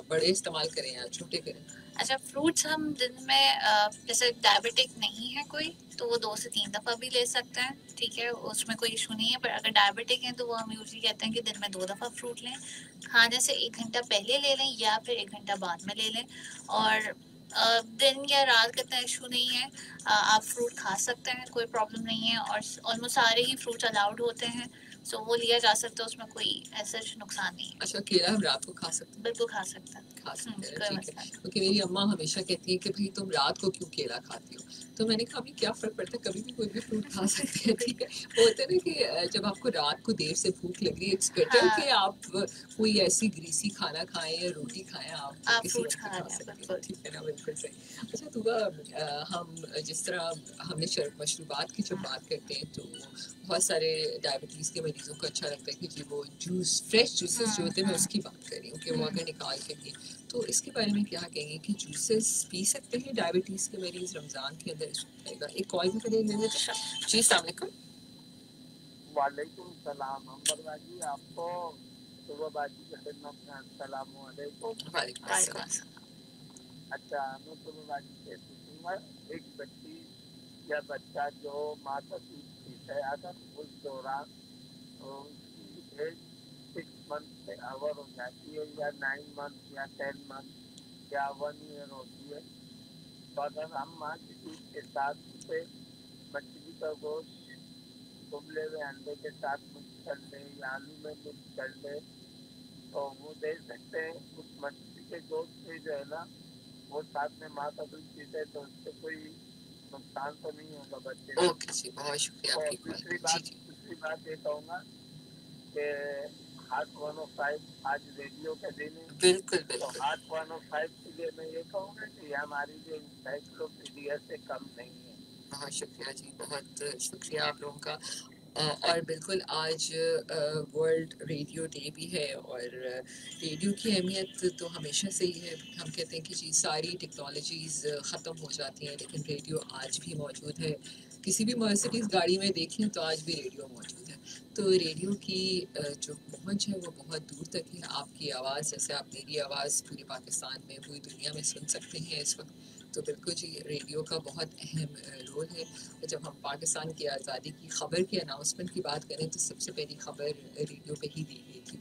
बड़े इस्तेमाल करें या छोटे करें? अच्छा, फ्रूट्स हम दिन में जैसे डायबिटिक नहीं है कोई तो वो 2 से 3 दफ़ा भी ले सकते हैं, ठीक है, उसमें कोई इशू नहीं है। पर अगर डायबिटिक है तो वो हम यूजली कहते हैं कि दिन में 2 दफ़ा फ्रूट लें, खाने से 1 घंटा पहले ले लें या फिर 1 घंटा बाद में ले लें। और दिन या रात का इतना इशू नहीं है, आप फ्रूट खा सकते हैं, कोई प्रॉब्लम नहीं है, और ऑलमोस्ट सारे ही फ्रूट्स अलाउड होते हैं, सो वो लिया जा सकता है, उसमें कोई ऐसा नुकसान नहीं है। अच्छा, केला हम रात को खा सकते हैं? बिल्कुल खा सकते हैं, खा सकते हैं, कोई ठीक मसला है। नहीं। क्योंकि मेरी अम्मा हमेशा कहती है कि भाई तुम रात को क्यों केला खाती हो, तो मैंने कहा अभी क्या फ़र्क पड़ता है, कभी भी कोई भी फ्रूट खा सकते हैं, ठीक है। वो होता है ना कि जब आपको रात को देर से भूख लग रही है, इट्स बेटर कि आप कोई ऐसी ग्रीसी खाना खाएं या रोटी खाएं, आप किसी फ्रूट्स वक्त खा खा लें, सकते हैं, बिल्कुल। ठीक है ना, बिल्कुल सही। अच्छा, दुआ हम जिस तरह हमने मशरूबात की जब बात करते हैं तो बहुत सारे डायबिटीज़ के मरीजों को अच्छा लगता है कि जी वो जूस फ्रेश जूसेस जो होते हैं मैं उसकी बात कर रही हूँ कि वो अगर निकाल के भी, तो इसके बारे में क्या कहेंगे कि जूसेस पी सकते हैं डायबिटीज़ के मरीज रमज़ान के अंदर? एक कॉल भी करें लेने जी। अस्सलाम वालेकुम। वालेकुम सलाम अंबर बाजी, आपको सुबह बाजी के खिदमत में अस्सलाम वालेकुम। वालेकुम अस्सलाम। अच्छा, मैं सुबह बाजी से पूछूंगा, एक बच्ची या बच्चा जो माता दूध पीता है अगर उस दौरान उसकी एज 6 मंथ से ओवर हो जाती है या 9 मंथ या 10 मंथ या 1 ईयर होती है, तो अगर हम माँ की दूध के साथ उसे मछली का गोश्त उबले हुए अंडे के साथ मिक्स कर ले या आलू में मिक्स कर ले तो वो दे सकते हैं। उस मछली के गोश्त से जो है ना वो साथ में माँ का दूध पीते तो उससे कोई नुकसान तो नहीं होगा बच्चे को। ओके जी, बहुत शुक्रिया और आपकी दूसरी बात ये कहूँगा कि हार्ट 105 आज रेडियो के दिन है। बिल्कुल तो हार्ट 105 के लिए मैं ये कहूँगा कि हमारी जो इंसाइक्लोपीडिया से कम नहीं है। बहुत शुक्रिया जी, बहुत शुक्रिया आप लोगों का। और बिल्कुल आज वर्ल्ड रेडियो डे भी है और रेडियो की अहमियत तो हमेशा से ही है। हम कहते हैं कि जी सारी टेक्नोलॉजीज़ ख़त्म हो जाती हैं लेकिन रेडियो आज भी मौजूद है। किसी भी मर्सिडीज़ गाड़ी में देखें तो आज भी रेडियो मौजूद है। तो रेडियो की जो पहुंच है वो बहुत दूर तक है। आपकी आवाज़, जैसे आप मेरी आवाज़ पूरे पाकिस्तान में पूरी दुनिया में सुन सकते हैं इस वक्त, तो बिल्कुल जी रेडियो का बहुत अहम रोल है। जब हम पाकिस्तान की आज़ादी की ख़बर की अनाउंसमेंट की बात करें तो सबसे पहली ख़बर रेडियो पे ही दी गई थी।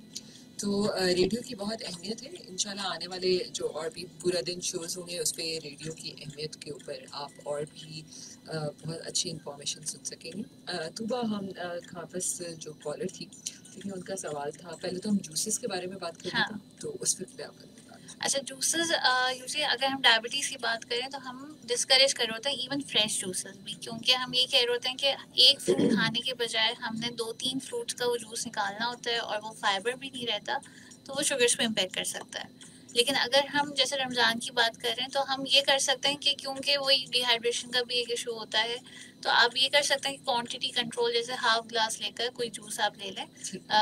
तो रेडियो की बहुत अहमियत है। इंशाल्लाह आने वाले जो और भी पूरा दिन शोज़ होंगे उस पर रेडियो की अहमियत के ऊपर आप और भी बहुत अच्छी इंफॉर्मेशन सुन सकेंगे। तूबा हम वापस जो कॉलर थी ठीक है उनका सवाल था, पहले तो हम जूसेस के बारे में बात कर रहे थे तो उस पर क्या बात? अच्छा, जूसेस यूजुअली अगर हम डायबिटीज़ की बात करें तो हम डिस्करेज कर रहे होते हैं इवन फ्रेश जूसेस भी, क्योंकि हम ये कह रहे होते हैं कि एक फ्रूट खाने के बजाय हमने 2-3 फ्रूट्स का वो जूस निकालना होता है और वो फाइबर भी नहीं रहता तो वो शुगर्स पे इम्पेक्ट कर सकता है। लेकिन अगर हम जैसे रमज़ान की बात कर रहे हैं तो हम ये कर सकते हैं कि क्योंकि वही डिहाइड्रेशन का भी एक इशू होता है, तो आप ये कर सकते हैं कि क्वांटिटी कंट्रोल, जैसे हाफ ग्लास लेकर कोई जूस आप ले लें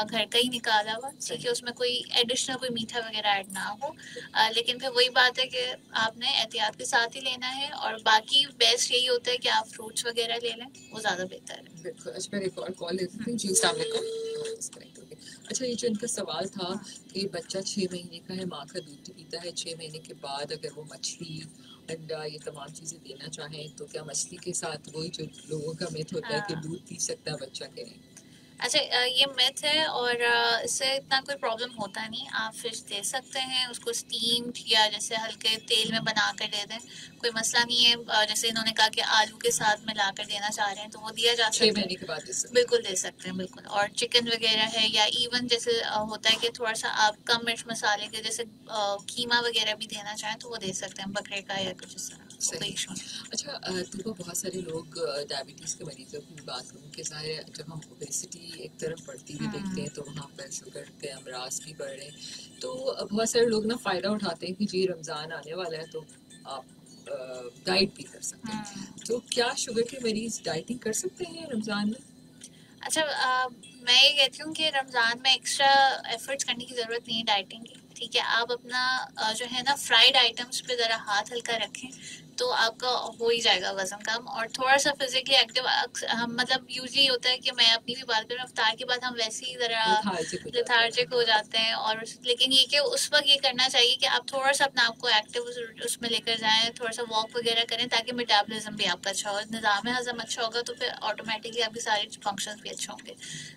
घर का ही निकाला हुआ, ठीक है, उसमें कोई एडिशनल कोई मीठा वगैरह ऐड ना हो। लेकिन फिर वही बात है कि आपने एहतियात के साथ ही लेना है और बाकी बेस्ट यही होता है कि आप फ्रूट्स वगैरह ले लें, वो ज़्यादा बेहतर है। बिल्कुल। अच्छा, मैं एक और कॉल लेती हूँ जी। अस्सलाम वालेकुम। अच्छा, ये जो इनका सवाल था कि बच्चा 6 महीने का है, माँ का दूध पीता है, 6 महीने के बाद अगर वो मछली अंडा ये तमाम चीज़ें देना चाहें तो क्या मछली के साथ वही जो लोगों का मिथ होता है कि दूध पी सकता है बच्चा के नहीं? अच्छा, ये मिथ है और इससे इतना कोई प्रॉब्लम होता नहीं। आप फिश दे सकते हैं, उसको स्टीम्ड या जैसे हल्के तेल में बना कर दे दें, कोई मसला नहीं है। जैसे इन्होंने कहा कि आलू के साथ मिला कर देना चाह रहे हैं तो वो दिया जा सकता है, 6 महीने के बाद बिल्कुल दे सकते हैं, बिल्कुल। और चिकन वगैरह है या इवन जैसे होता है कि थोड़ा सा आप कम मिर्च मसाले के जैसे कीमा वगैरह भी देना चाहें तो वो दे सकते हैं, बकरे का या कुछ इस तरह। अच्छा, तो बहुत सारे लोग डायबिटीज़ के मरीजों की बात करूँ कि ज़ाहिर है जब हम ओबेसिटी एक तरफ बढ़ती हुई देखते हैं तो वहाँ पर शुगर के अमराज भी बढ़ रहे हैं। तो बहुत सारे लोग ना फ़ायदा उठाते हैं कि जी रमज़ान आने वाला है तो आप डाइट भी कर सकते हैं। तो क्या शुगर के मरीज डाइटिंग कर सकते हैं रमज़ान में? अच्छा, मैं ये कहती हूँ कि रमज़ान में एक्स्ट्रा एफर्ट्स करने की ज़रूरत नहीं है डाइटिंग की, ठीक है। आप अपना जो है ना फ्राइड आइटम्स पे ज़रा हाथ हल्का रखें तो आपका हो ही जाएगा वज़न कम। और थोड़ा सा फिजिकली एक्टिव हम मतलब यूजली होता है कि मैं अपनी भी बात करूँ, अफ्तार के बाद हम वैसे ही ज़रा लेथार्जिक हो जाते हैं। और लेकिन ये कि उस वक्त ये करना चाहिए कि आप थोड़ा सा अपने आप को एक्टिव उसमें लेकर जाएं, थोड़ा सा वॉक वगैरह करें ताकि मेटाबॉलिज्म भी आपका अच्छा हो, निज़ाम हज़म अच्छा होगा तो फिर ऑटोमेटिकली आपके सारे फंक्शंस भी अच्छे होंगे।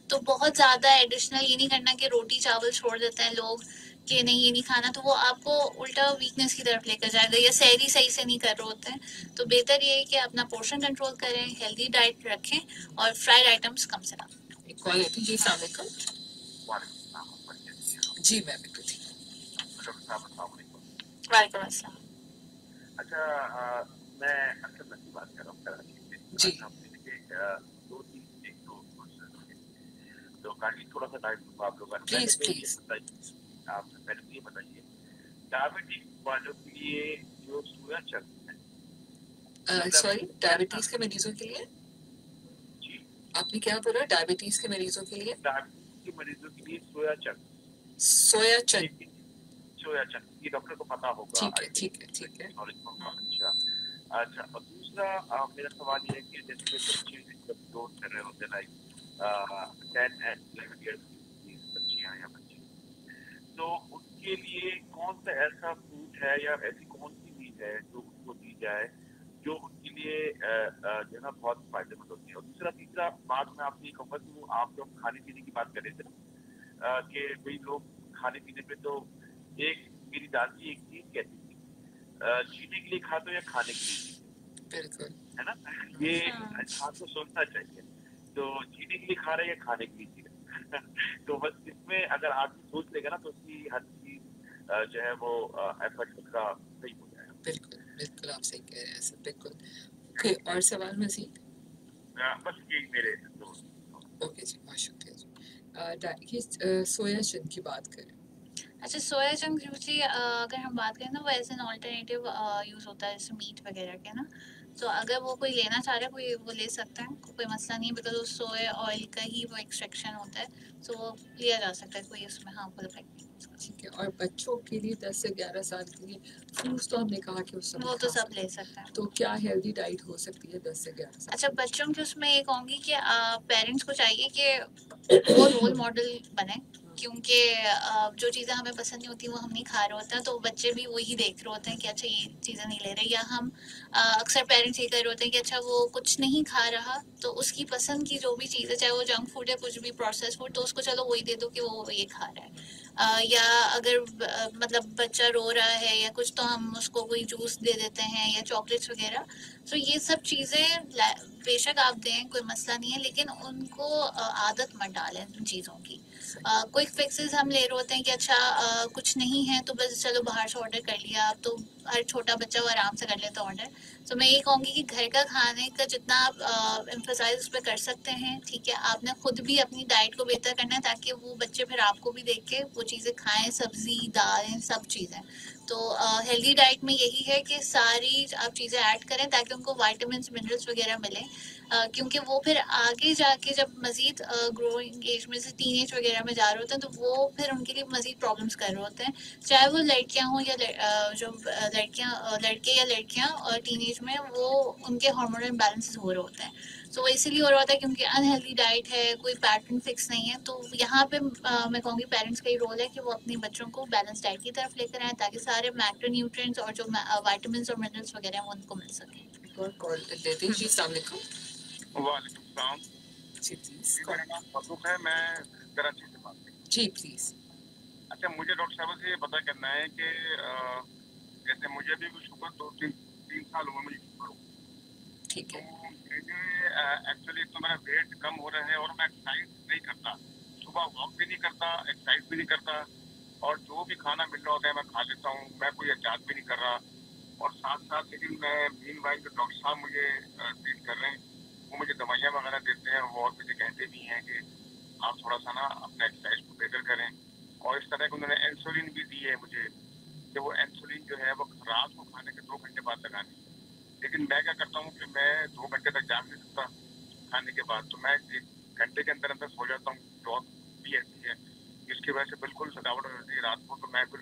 तो बहुत ज़्यादा एडिशनल ये नहीं करना कि रोटी चावल छोड़ देते हैं लोग कि नहीं ये नहीं खाना, तो वो आपको उल्टा वीकनेस की तरफ लेकर जाएगा, या सहरी सही से नहीं कर रहे होते हैं। तो बेहतर ये है कि अपना पोर्शन कंट्रोल करें, हेल्दी डाइट रखें और फ्राइड आइटम्स कम से कम। कॉल है जी, अस्सलाम वालेकुम। जी मैं बिल्कुल ठीक हूँ। वालेकुम अस्सलाम। अच्छा, मैं अक्सर की बात कर रहा हूँ कराची से जी। तो काफी थोड़ा सा टाइम दूंगा आप लोग प्लीज आपसे पहले ये बताइए डायबिटिक वालों के लिए जो सुया चलती है सॉरी, डायबिटीज के मरीजों के लिए जी, आपने क्या बोला? डायबिटीज के मरीजों के लिए डायबिटीज के मरीजों के लिए सोया चंक, सोया चंक। सोया चंक, ये डॉक्टर को पता होगा। ठीक है, ठीक है, ठीक है। नॉलेज होगा। अच्छा अच्छा, और दूसरा मेरा सवाल ये है कि जैसे बच्चे जब ग्रोथ कर रहे होते हैं, लाइक 10 एंड 11 ईयर्स की बच्चियां या बच्चे, तो उनके लिए कौन सा ऐसा फूड है या ऐसी कौन सी चीज है जो उनको दी जाए जो उनके लिए जो है ना बहुत फायदेमंद होती है। और दूसरा तीसरा बात मैं आपसे ये कहूँगा कि वो आप जब खाने पीने की बात कर रहे थे ना, कि भाई लोग खाने पीने पे, तो एक मेरी दादी एक चीज कहती थी, जीने के लिए खाते हो या खाने के लिए, बिल्कुल, है ना, ये आपको सोचना चाहिए। तो जीने के लिए खा रहे हैं या खाने के लिए जी रहे हैं। तो बस इसमें अगर आदमी सोच लेगा ना, तो उसकी हर चीज जो है वो एफर्ट उसका सही हो जाएगा। बिल्कुल, बिल्कुल आप सही कह रहे हैं सर, बिल्कुल। कोई और सवाल मजीद? बस यही मेरे दो। ओके जी, बहुत शुक्रिया जी। सोया चंक की बात करें। अच्छा, सोया चंक यूजली अगर हम बात करें ना, वो एज एन ऑल्टरनेटिव यूज़ होता है जैसे मीट वगैरह के ना। तो अगर वो कोई लेना चाह रहा है, कोई वो ले सकता है, कोई मसला नहीं, बिकॉज वो सोया ऑयल का ही वो एक्सट्रैक्शन होता है, तो वो लिया जा सकता है, कोई उसमें हार्मफुल इफेक्ट नहीं है। ठीक है, और बच्चों के लिए 10 से 11 साल के लिए फ्रूट्स तो हमने कहा कि उस समय वो तो खा सब सकते ले हैं, सकते हैं। तो क्या हेल्दी डाइट हो सकती है 10 से 11 साल अच्छा, के बच्चों बच्चों के उसमें ये कहूँगी कि पेरेंट्स को चाहिए कि वो रोल मॉडल बने, क्योंकि जो चीज़ें हमें पसंद नहीं होती वो हम नहीं खा रहे होते हैं, तो बच्चे भी वही देख रहे होते हैं कि अच्छा ये चीज़ें नहीं ले रहे, या हम अक्सर पेरेंट्स ये कर रहे होते हैं कि अच्छा वो कुछ नहीं खा रहा, तो उसकी पसंद की जो भी चीज़ है, चाहे वो जंक फूड या कुछ भी प्रोसेस फूड, तो उसको चलो वही दे दो कि वो ये खा रहा है। या अगर मतलब बच्चा रो रहा है या कुछ, तो हम उसको कोई जूस दे देते हैं या चॉकलेट्स वगैरह। तो ये सब चीज़ें बेशक आप दें, कोई मसला नहीं है, लेकिन उनको आदत मत डालें उन चीज़ों की। क्विक फिक्सेस हम ले रहे होते हैं कि अच्छा कुछ नहीं है तो बस चलो बाहर से ऑर्डर कर लिया, अब तो हर छोटा बच्चा वो आराम से कर लेता है ऑर्डर। तो मैं ये कहूँगी कि घर का खाने का जितना आप एम्फोसाइज उस पर कर सकते हैं, ठीक है, आपने खुद भी अपनी डाइट को बेहतर करना है, ताकि वो बच्चे फिर आपको भी देख के वो चीज़ें खाएं, सब्जी दालें सब चीज़ें। तो हेल्दी डाइट में यही है कि सारी आप चीज़ें ऐड करें ताकि उनको वाइटामिन मिनरल्स वगैरह मिलें, क्योंकि वो फिर आगे जाके जब मज़ीद ग्रोइंग एज में से टीन एज वगैरह में जा रहे होते हैं, तो वो फिर उनके लिए मज़ीद प्रॉब्लम्स कर रहे होते हैं, चाहे वो लड़कियां हों या जो लड़के या लड़कियां टीन एज में, वो उनके हार्मोनल इम्बैलेंसेस हो रहे होते हैं। तो वो इसीलिए हो रहा होता है क्योंकि अनहेल्दी डाइट है, कोई पैटर्न फिक्स नहीं है। तो यहाँ पे मैं कहूँगी पेरेंट्स का ही रोल है कि वो अपने बच्चों को बैलेंस डाइट की तरफ लेकर आए, ताकि सारे मैक्रोन्यूट्रिएंट्स और जो विटामिन्स और मिनरल्स वगैरह हैं वो उनको मिल सके। एक और कॉल लेते हैं जी। अस्सलाम वालेकुम। वालेकुम सलाम जी प्लीज। जी, मेरा नाम फरूक है, मैं कराची से बात कर रहा हूँ। जी प्लीज। अच्छा, मुझे डॉक्टर साहब से ये पता करना है कि जैसे मुझे भी शुगर 2-3 साल हुए मुझे शुगर हो, ठीक है, तो मुझे एक्चुअली तो मेरा वेट कम हो रहा है और मैं एक्सरसाइज नहीं करता, सुबह वॉक भी नहीं करता, एक्सरसाइज भी नहीं करता, और जो भी खाना मिल रहा होता है मैं खा लेता हूँ, मैं कोई एहतियात भी नहीं कर रहा। और साथ साथ लेकिन मैं मीनवाइल जो डॉक्टर साहब मुझे ट्रीट कर रहे हैं, वो मुझे दवाइयाँ वगैरह देते हैं, वो और मुझे कहते भी हैं कि आप थोड़ा सा ना अपना एक्सरसाइज को बेहतर करें। और इस तरह के उन्होंने इंसुलिन भी दी है मुझे, कि वो इंसुलिन जो है वो रात को खाने के 2 घंटे बाद लगानी है। लेकिन मैं क्या करता हूँ कि मैं 2 घंटे तक जाग नहीं सकता खाने के बाद, तो मैं 1 घंटे के अंदर अंदर सो जाता हूँ। जॉब भी ऐसी है, इसकी वजह से बिल्कुल थकावट हो जाती है रात को। तो मैं फिर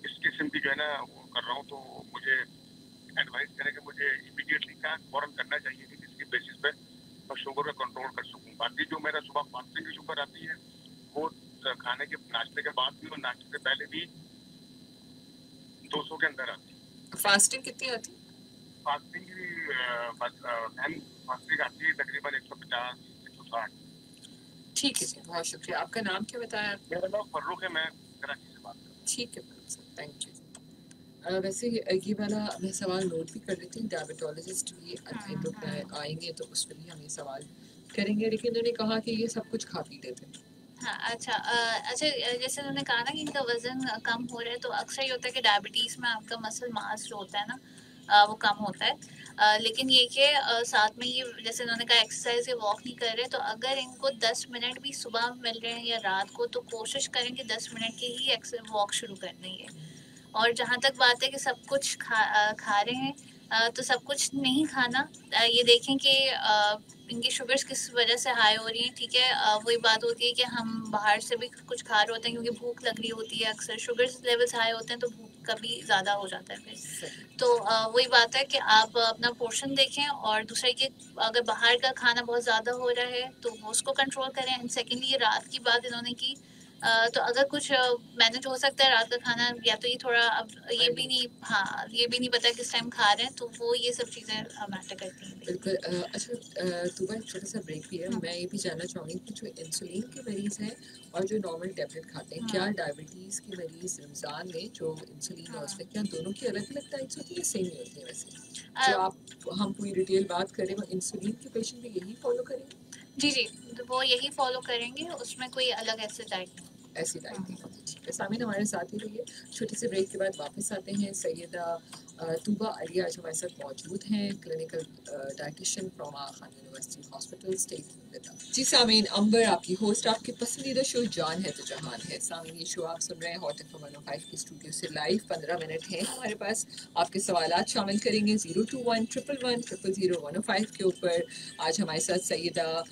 इस किस्म की जो है ना वो कर रहा हूँ, तो मुझे एडवाइस करें कि मुझे इमीडिएटली क्या फौरन करना चाहिए कि जिसकी बेसिस पे मैं शुगर को कंट्रोल कर सकूँ। बाकी जो मेरा सुबह फास्टिंग की शुगर आती है, वो खाने के नाश्ते के बाद भी और नाश्ते से पहले भी 200 के अंदर आती है। फास्टिंग कितनी आती है? फास्टिंग फास्टिंग आती है तकरीबन 150-160। ठीक है जी, बहुत शुक्रिया। आपका नाम क्या बताया? मेरा नाम फर्रुख है, मैं कराची से बात कर रहा हूँ। ठीक है सर, थैंक यू। वैसे ये वाला मैं सवाल नोट भी कर लेती हूँ, डायबिटोलॉजिस्ट भी आएंगे तो उस पर भी हम ये सवाल करेंगे, लेकिन उन्होंने कहा कि ये सब कुछ खा पी लेते हैं। हाँ, अच्छा जैसे उन्होंने कहा ना कि इनका वजन कम हो रहा है, तो अक्सर ये होता है कि डायबिटीज़ में आपका मसल मास जो होता है ना, वो कम होता है। लेकिन ये कि साथ में ये जैसे उन्होंने कहा एक्सरसाइज या वॉक नहीं कर रहे, तो अगर इनको 10 मिनट भी सुबह मिल रहे हैं या रात को, तो कोशिश करें कि 10 मिनट की ही वॉक शुरू करनी है। और जहाँ तक बात है कि सब कुछ खा रहे हैं, तो सब कुछ नहीं खाना। ये देखें कि इनकी शुगर्स किस वजह से हाई हो रही हैं, ठीक है। वही बात होती है कि हम बाहर से भी कुछ खा रहे होते हैं क्योंकि भूख लग रही होती है, अक्सर शुगर लेवल्स हाई होते हैं तो भूख का भी ज़्यादा हो जाता है फिर। सही। तो वही बात है कि आप अपना पोर्शन देखें, और दूसरा कि अगर बाहर का खाना बहुत ज़्यादा हो रहा है तो वो उसको कंट्रोल करें। एंड सेकेंडली ये रात की बात इन्होंने की, तो अगर कुछ मैनेज हो सकता है रात का खाना, या तो ये थोड़ा, अब ये भी नहीं, हाँ ये भी नहीं पता किस टाइम खा रहे हैं, तो वो ये सब चीज़ें मैटर करती हैं। बिल्कुल। अच्छा, तुबा एक छोटा सा ब्रेक भी है। हाँ। मैं ये भी जानना चाहूँगी कि जो इंसुलिन के मरीज़ हैं और जो नॉर्मल टैबलेट खाते हैं, क्या हाँ। डायबिटीज़ के मरीज़ रमज़ान में जो इंसुलिन और हाँ। उसमें क्या दोनों की अलग-अलग टाइप्स होती है या सेम ही होती है वैसे? अ, जो आप हम पूरी डिटेल बात करें, वो इंसुलिन के पेशेंट भी यही फ़ॉलो करेंगे? जी, जी, तो वो यही फ़ॉलो करेंगे, उसमें कोई अलग ऐसे डाइट नहीं। ऐसी डाइट नहीं होती। ठीक है, सामिन हमारे साथ ही रहिए। छोटे से ब्रेक के बाद वापस आते हैं। सैयदा तूबा अली आज हमारे साथ मौजूद हैं, clinical dietitian from Aga Khan university hospital. Stay with us. जी सामीन, अंबर आपकी होस्ट, आपके पसंदीदा शो जान है तो जहान है। सामीन, ये शो आप सुन रहे हैं हॉट एफएम 105 के स्टूडियो से लाइव। 15 मिनट हैं हमारे पास, आपके सवालात शामिल करेंगे 021-111-000-105 के ऊपर। आज हमारे साथ सैयदा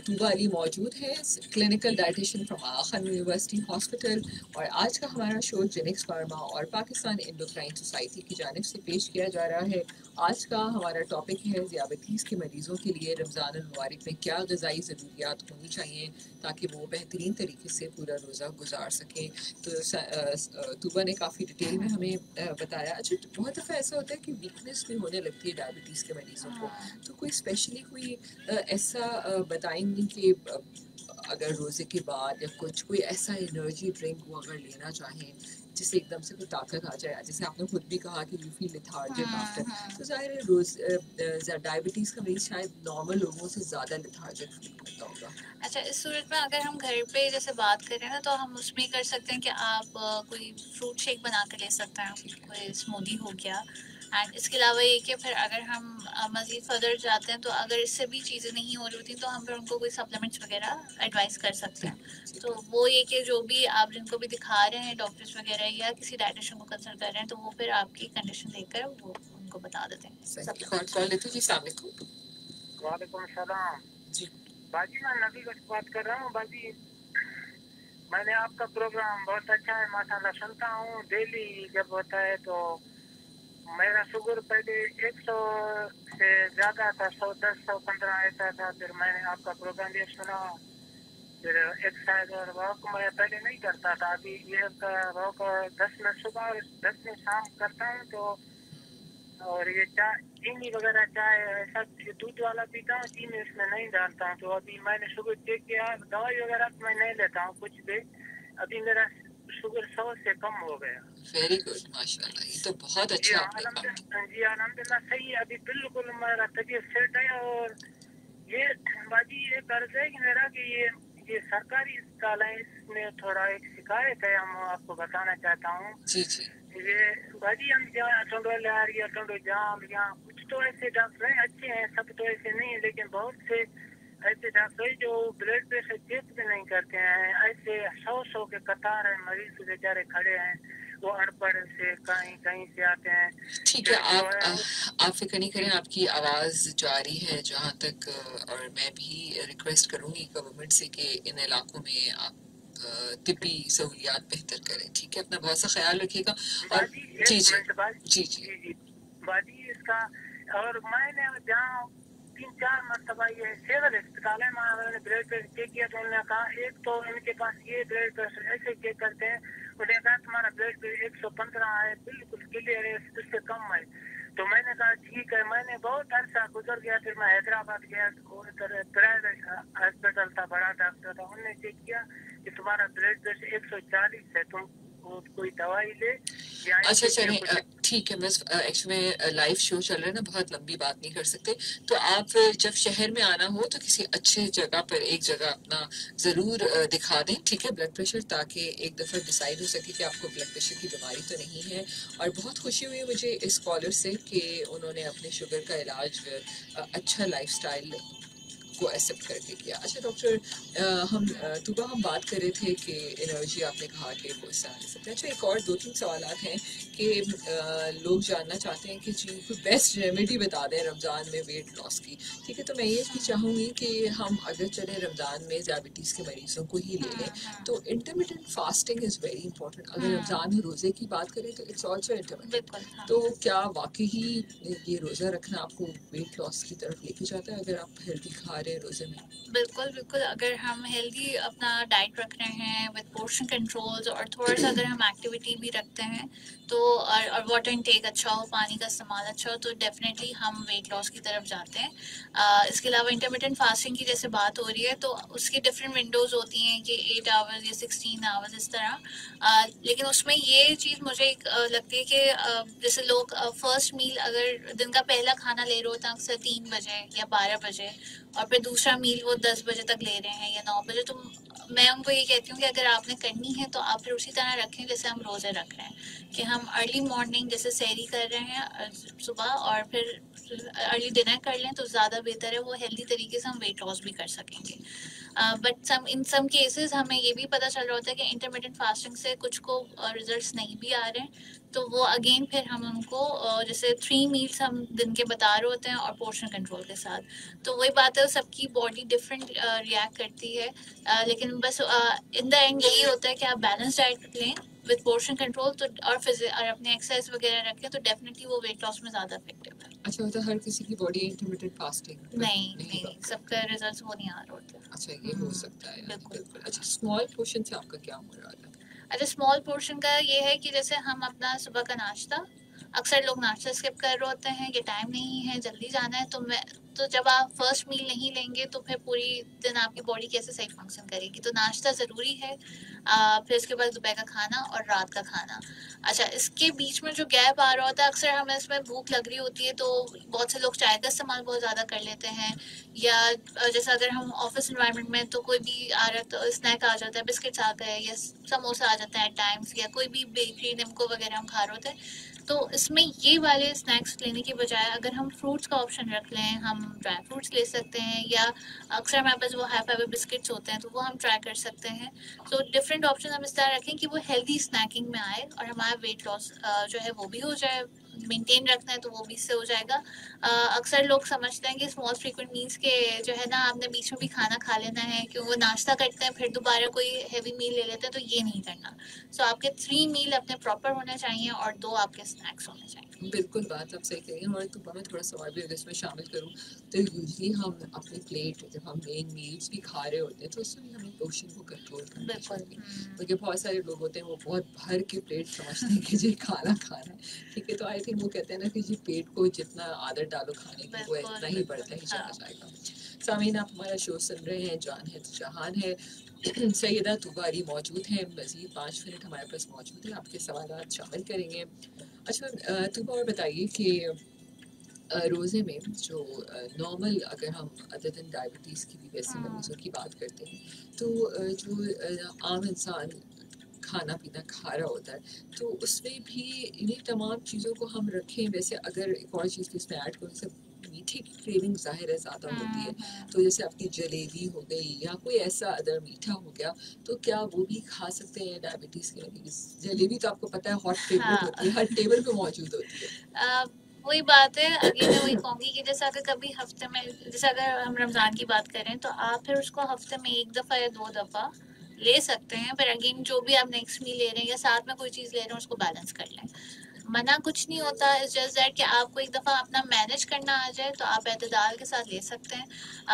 तूबा अली मौजूद है, clinical dietitian from Aga Khan university Hospital. और आज का हमारा शो जेनेक्स फार्मा और पाकिस्तान एंडोक्राइन सोसाइटी की जानिब से पेश किया जा रहा है। आज का हमारा टॉपिक है ज़ियाबतीस के मरीज़ों के लिए रमज़ान मुबारक में क्या ग़िज़ाई ज़रूरियात होनी चाहिए ताकि वो बेहतरीन तरीके से पूरा रोज़ा गुजार सकें। तो तूबा ने काफ़ी डिटेल में हमें बताया। अच्छा, बहुत दफ़ा ऐसा होता है कि वीकनेस भी होने लगती है डायबिटीज़ के मरीज़ों को, तो कोई स्पेशली कोई ऐसा बताएंगे कि अगर रोज़े के बाद या कुछ कोई ऐसा एनर्जी ड्रिंक वो अगर लेना चाहें जिससे एकदम से कोई ताकत आ जाए, जैसे आपने खुद भी कहा कि यू फील लेथार्जिक आफ्टर, तो ज़ाहिर है डायबिटीज़ का मरीज शायद नॉर्मल लोगों से ज़्यादा लेथार्जिक फील करता होगा। अच्छा, इस सूरत में अगर हम घर पे जैसे बात करें ना, तो हम उसमें कर सकते हैं कि आप कोई फ्रूट शेक बना के ले सकते हैं, कोई स्मूदी हो गया। एंड इसके अलावा ये कि फिर अगर हम मज़ीद फर्दर जाते हैं, तो अगर इससे भी चीज़ें नहीं हो रही होती तो हम फिर उनको कोई सप्लीमेंट्स वगैरह एडवाइस कर सकते हैं। तो वो ये कि जो भी आप जिनको भी दिखा रहे हैं डॉक्टर्स वगैरह या किसी डाइटिशियन को कंसल्ट कर रहे हैं, तो वो फिर आपकी कंडीशन देखकर वो उनको बता देते हैं। कॉल लेते जी। अस्सलाम वालेकुम। वालेकुम सलाम जी बाजी, मैं नबी का बात कर रहा हूँ। बाजी, मैंने आपका प्रोग्राम बहुत अच्छा है माशाल्लाह, सुनता हूँ डेली जब होता है। तो मेरा शुगर पहले 100 से ज़्यादा था, 110 115 ऐसा था। फिर मैंने आपका प्रोग्राम ये सुना, फिर एक्सरसाइज और वॉक मैं पहले नहीं करता था। अभी ये वॉक 10 मिनट सुबह और 10 मिनट शाम करता हूँ। तो और ये चाय, चीनी वगैरह, चाय सब दूध वाला पीता हूँ, चीनी इसमें नहीं डालता हूँ। तो अभी मैंने शुगर चेक किया, दवाई वगैरह मैं नहीं लेता हूँ कुछ भी। अभी मेरा शुगर 100 से कम हो गया। वेरी गुड, माशाल्लाह, ये तो बहुत जी अच्छा आपने काम किया। जी अल्हम्दुलिल्लाह, सही है। अभी बिल्कुल मेरा तबीयत सेट है। और ये बाजी, ये कर्ज है कि मेरा कि ये सरकारी अस्पताल है, इसमें थोड़ा एक शिकायत है, हम आपको बताना चाहता हूँ। जी जी। ये बाजी, हम जहाँ टंडो जाम, यहाँ कुछ तो ऐसे डॉक्टर हैं अच्छे हैं, सब तो ऐसे नहीं है, लेकिन बहुत से ऐसे डॉक्टर हैं जो ब्लड प्रेशर चेक भी नहीं करते हैं। ऐसे 100 के कतार है, मरीज बेचारे खड़े हैं, वो अनपढ़ से कहीं कहीं से आते हैं। ठीक है, आप फिक्र नहीं करें, आपकी आवाज़ जारी है जहाँ तक। और मैं भी रिक्वेस्ट करूँगी गवर्नमेंट से कि इन इलाकों में आप तिब्बी सहूलियात बेहतर करें। ठीक है, अपना बहुत सा ख्याल रखिएगा। और जी जी जी जी बाजी इसका। और मैंने जहाँ 3-4 मरतबा ये सिविल अस्पताल है, वहाँ मैंने ब्लड प्रेशर चेक किया, तो उन्होंने कहा एक तो इनके पास ये ब्लड प्रेशर ऐसे चेक करते हैं, उन्होंने कहा तुम्हारा ब्लड प्रेशर 115 है, बिल्कुल क्लियर है, इससे कम है। तो मैंने कहा ठीक है। मैंने बहुत अरसा गुजर गया, फिर मैं हैदराबाद गया, तो उधर प्राइवेट हॉस्पिटल था, बड़ा डॉक्टर था, उन्होंने चेक किया कि तुम्हारा ब्लड प्रेशर 140 है, तुम कोई दवाई ले। अच्छा चलें, ठीक है। बस एक्चुअली में लाइव शो चल रहा है ना, बहुत लंबी बात नहीं कर सकते। तो आप जब शहर में आना हो तो किसी अच्छे जगह पर एक जगह अपना ज़रूर दिखा दें, ठीक है, ब्लड प्रेशर, ताकि एक दफ़ा डिसाइड हो सके कि आपको ब्लड प्रेशर की बीमारी तो नहीं है। और बहुत खुशी हुई मुझे इस कॉलर से कि उन्होंने अपने शुगर का इलाज अच्छा लाइफस्टाइल को एक्सेप्ट करके किया। अच्छा डॉक्टर, हम बात कर रहे थे कि एनर्जी आपने कहा कि वो इससे आ नहीं सकते। अच्छा, एक और 2-3 सवाल हैं कि लोग जानना चाहते हैं कि जी कोई बेस्ट रेमेडी बता दें रमज़ान में वेट लॉस की। ठीक है, तो मैं ये भी चाहूँगी कि हम अगर चले रमज़ान में डायबिटीज़ के मरीजों को ही ले लें, तो intermittent fasting is very important. अगर रमज़ान में रोज़े की बात करें तो इट्स ऑल्सो इंटरमिटेंट। तो क्या वाकई ही ये रोज़ा रखना आपको वेट लॉस की तरफ लेके जाता है अगर आप हेल्दी खा रहे हैं रोज़े में? बिल्कुल बिल्कुल, अगर हम हेल्दी अपना डाइट रख रहे हैं विद पोर्शन कंट्रोल्स और थोड़ा सा अगर हम एक्टिविटी भी रखते हैं तो और वाटर इनटेक अच्छा हो, पानी का इस्तेमाल अच्छा हो, तो डेफिनेटली हम वेट लॉस की तरफ जाते हैं। इसके अलावा इंटरमिटेंट फास्टिंग की जैसे बात हो रही है तो उसकी डिफरेंट विंडोज़ होती हैं कि 8 आवर्स या 16 आवर्स इस तरह। लेकिन उसमें ये चीज़ मुझे एक लगती है कि जैसे लोग फर्स्ट मील अगर दिन का पहला खाना ले रहे होते हैं अक्सर 3 बजे या 12 बजे और फिर दूसरा मील वो 10 बजे तक ले रहे हैं या 9 बजे, तो मैं उनको ये कहती हूँ कि अगर आपने करनी है तो आप फिर उसी तरह रखें जैसे हम रोज़े रख रहे हैं, कि हम अर्ली मॉर्निंग जैसे सहरी कर रहे हैं सुबह और फिर अर्ली डिनर कर लें तो ज़्यादा बेहतर है, वो हेल्दी तरीके से हम वेट लॉस भी कर सकेंगे। बट इन सम केसेस हमें ये भी पता चल रहा होता है कि इंटरमिटेंट फास्टिंग से कुछ को रिजल्ट्स नहीं भी आ रहे हैं, तो वो अगेन फिर हम उनको जैसे 3 मील्स हम दिन के बता रहे होते हैं और पोर्शन कंट्रोल के साथ, तो वही बात है सबकी बॉडी डिफरेंट रिएक्ट करती है। लेकिन बस इन द एंड यही होता है कि आप बैलेंस डाइट लें विद पोर्शन कंट्रोल तो और अपने एक्सरसाइज वगैरह रखें तो डेफिनेटली वो वेट लॉस में ज़्यादा इफेक्टिव है। अच्छा, मतलब हर किसी की बॉडी इंटरमिटेंट फास्टिंग नहीं सबका रिजल्ट्स वो नहीं आ रहे होते। अच्छा, ये हो सकता है। बिल्कुल। अच्छा, स्मॉल पोर्शन से आपका क्या हो रहा है? अच्छा, स्मॉल पोर्शन का ये है कि जैसे हम अपना सुबह का नाश्ता, अक्सर लोग नाश्ता स्किप कर रहे होते हैं कि टाइम नहीं है, जल्दी जाना है, तो जब आप फर्स्ट मील नहीं लेंगे तो फिर पूरी दिन आपकी बॉडी कैसे सही फंक्शन करेगी, तो नाश्ता ज़रूरी है। फिर उसके बाद दोपहर का खाना और रात का खाना। अच्छा, इसके बीच में जो गैप आ रहा होता है अक्सर हमें इसमें भूख लग रही होती है तो बहुत से लोग चाय का इस्तेमाल बहुत ज़्यादा कर लेते हैं, या जैसे अगर हम ऑफिस इन्वायरमेंट में तो कोई भी आ रहा है तो स्नैक आ जाता है, बिस्किट्स आ गए या समोसा आ जाता है एट टाइम्स, या कोई भी बेकरी निम्को वगैरह हम खा रहे होते हैं, तो इसमें ये वाले स्नैक्स लेने की बजाय अगर हम फ्रूट्स का ऑप्शन रख लें, हम ड्राई फ्रूट्स ले सकते हैं, या अक्सर हमारे पास वो हाई फाइबर बिस्किट्स होते हैं तो वो हम ट्राई कर सकते हैं। तो डिफरेंट ऑप्शन हम इस तरह रखें कि वो हेल्दी स्नैकिंग में आए और हमारा वेट लॉस जो है वो भी हो जाए, मेंटेन रखना है तो वो भी इससे हो जाएगा। अक्सर लोग समझते हैं कि स्मॉल फ्रीक्वेंट मील्स के जो है ना आपने बीच में भी खाना खा लेना है, क्यों वो नाश्ता करते हैं फिर दोबारा कोई हैवी मील ले लेते हैं, तो ये नहीं करना। सो आपके 3 मील अपने प्रॉपर होने चाहिए और 2 आपके स्नैक्स होने चाहिए। बिल्कुल, बात आप सही कह रही हैं। और तो मैं थोड़ा सा और भी अगर इसमें शामिल करूँ तो यूजली हम अपनी प्लेट जब हम मेन मील्स भी खा रहे होते हैं तो उसमें भी हमें पोर्शन को कंट्रोल करना चाहिए, क्योंकि बहुत सारे लोग होते हैं वो बहुत भर के प्लेट समझते हैं कि जी खाना खाना है। ठीक है, तो आई थिंक वो कहते हैं ना कि जी पेट को जितना आदत डालो खाने की वो इतना ही बढ़ता ही चला जाएगा। सामीन, आप हमारा शो सुन रहे हैं, जान है तो जहान है। सैयदा तुबारी मौजूद हैं, मज़ीद 5 मिनट हमारे पास मौजूद है, आपके सवाल शामिल करेंगे। अच्छा, तुम और बताइए कि रोज़े में जो नॉर्मल अगर हम अदर देन डायबिटीज़ की भी वैसे मरीज़ों की बात करते हैं तो जो आम इंसान खाना पीना खा रहा होता है तो उसमें भी इन्हीं तमाम चीज़ों को हम रखें। वैसे अगर एक और चीज़ भी इसमें ऐड करूँ, जैसे मीठे की क्रेविंग ज़ाहिर है ज़्यादा होती है, तो जैसे आपकी जलेबी हो गई या कोई ऐसा अदर मीठा हो गया, तो क्या वो भी खा सकते हैं डायबिटीज़ के मरीज़? जलेबी तो आपको पता है हॉट फेवरेट होती है, हर टेबल पे मौजूद होती है। वही बात है, अगेन मैं वही कहूँगी कि जैसे अगर कभी हफ्ते में, जैसे अगर हम रमज़ान की बात करें तो आप फिर उसको हफ्ते में 1 दफ़ा या 2 दफ़ा ले सकते हैं, पर अगेन जो भी आप नेक्स्ट मील ले रहे हैं या साथ में कोई चीज़ ले रहे हैं उसको बैलेंस कर लें। मना कुछ नहीं होता, इट्स जस्ट दैट कि आपको एक दफ़ा अपना मैनेज करना आ जाए तो आप एतदाल के साथ ले सकते हैं।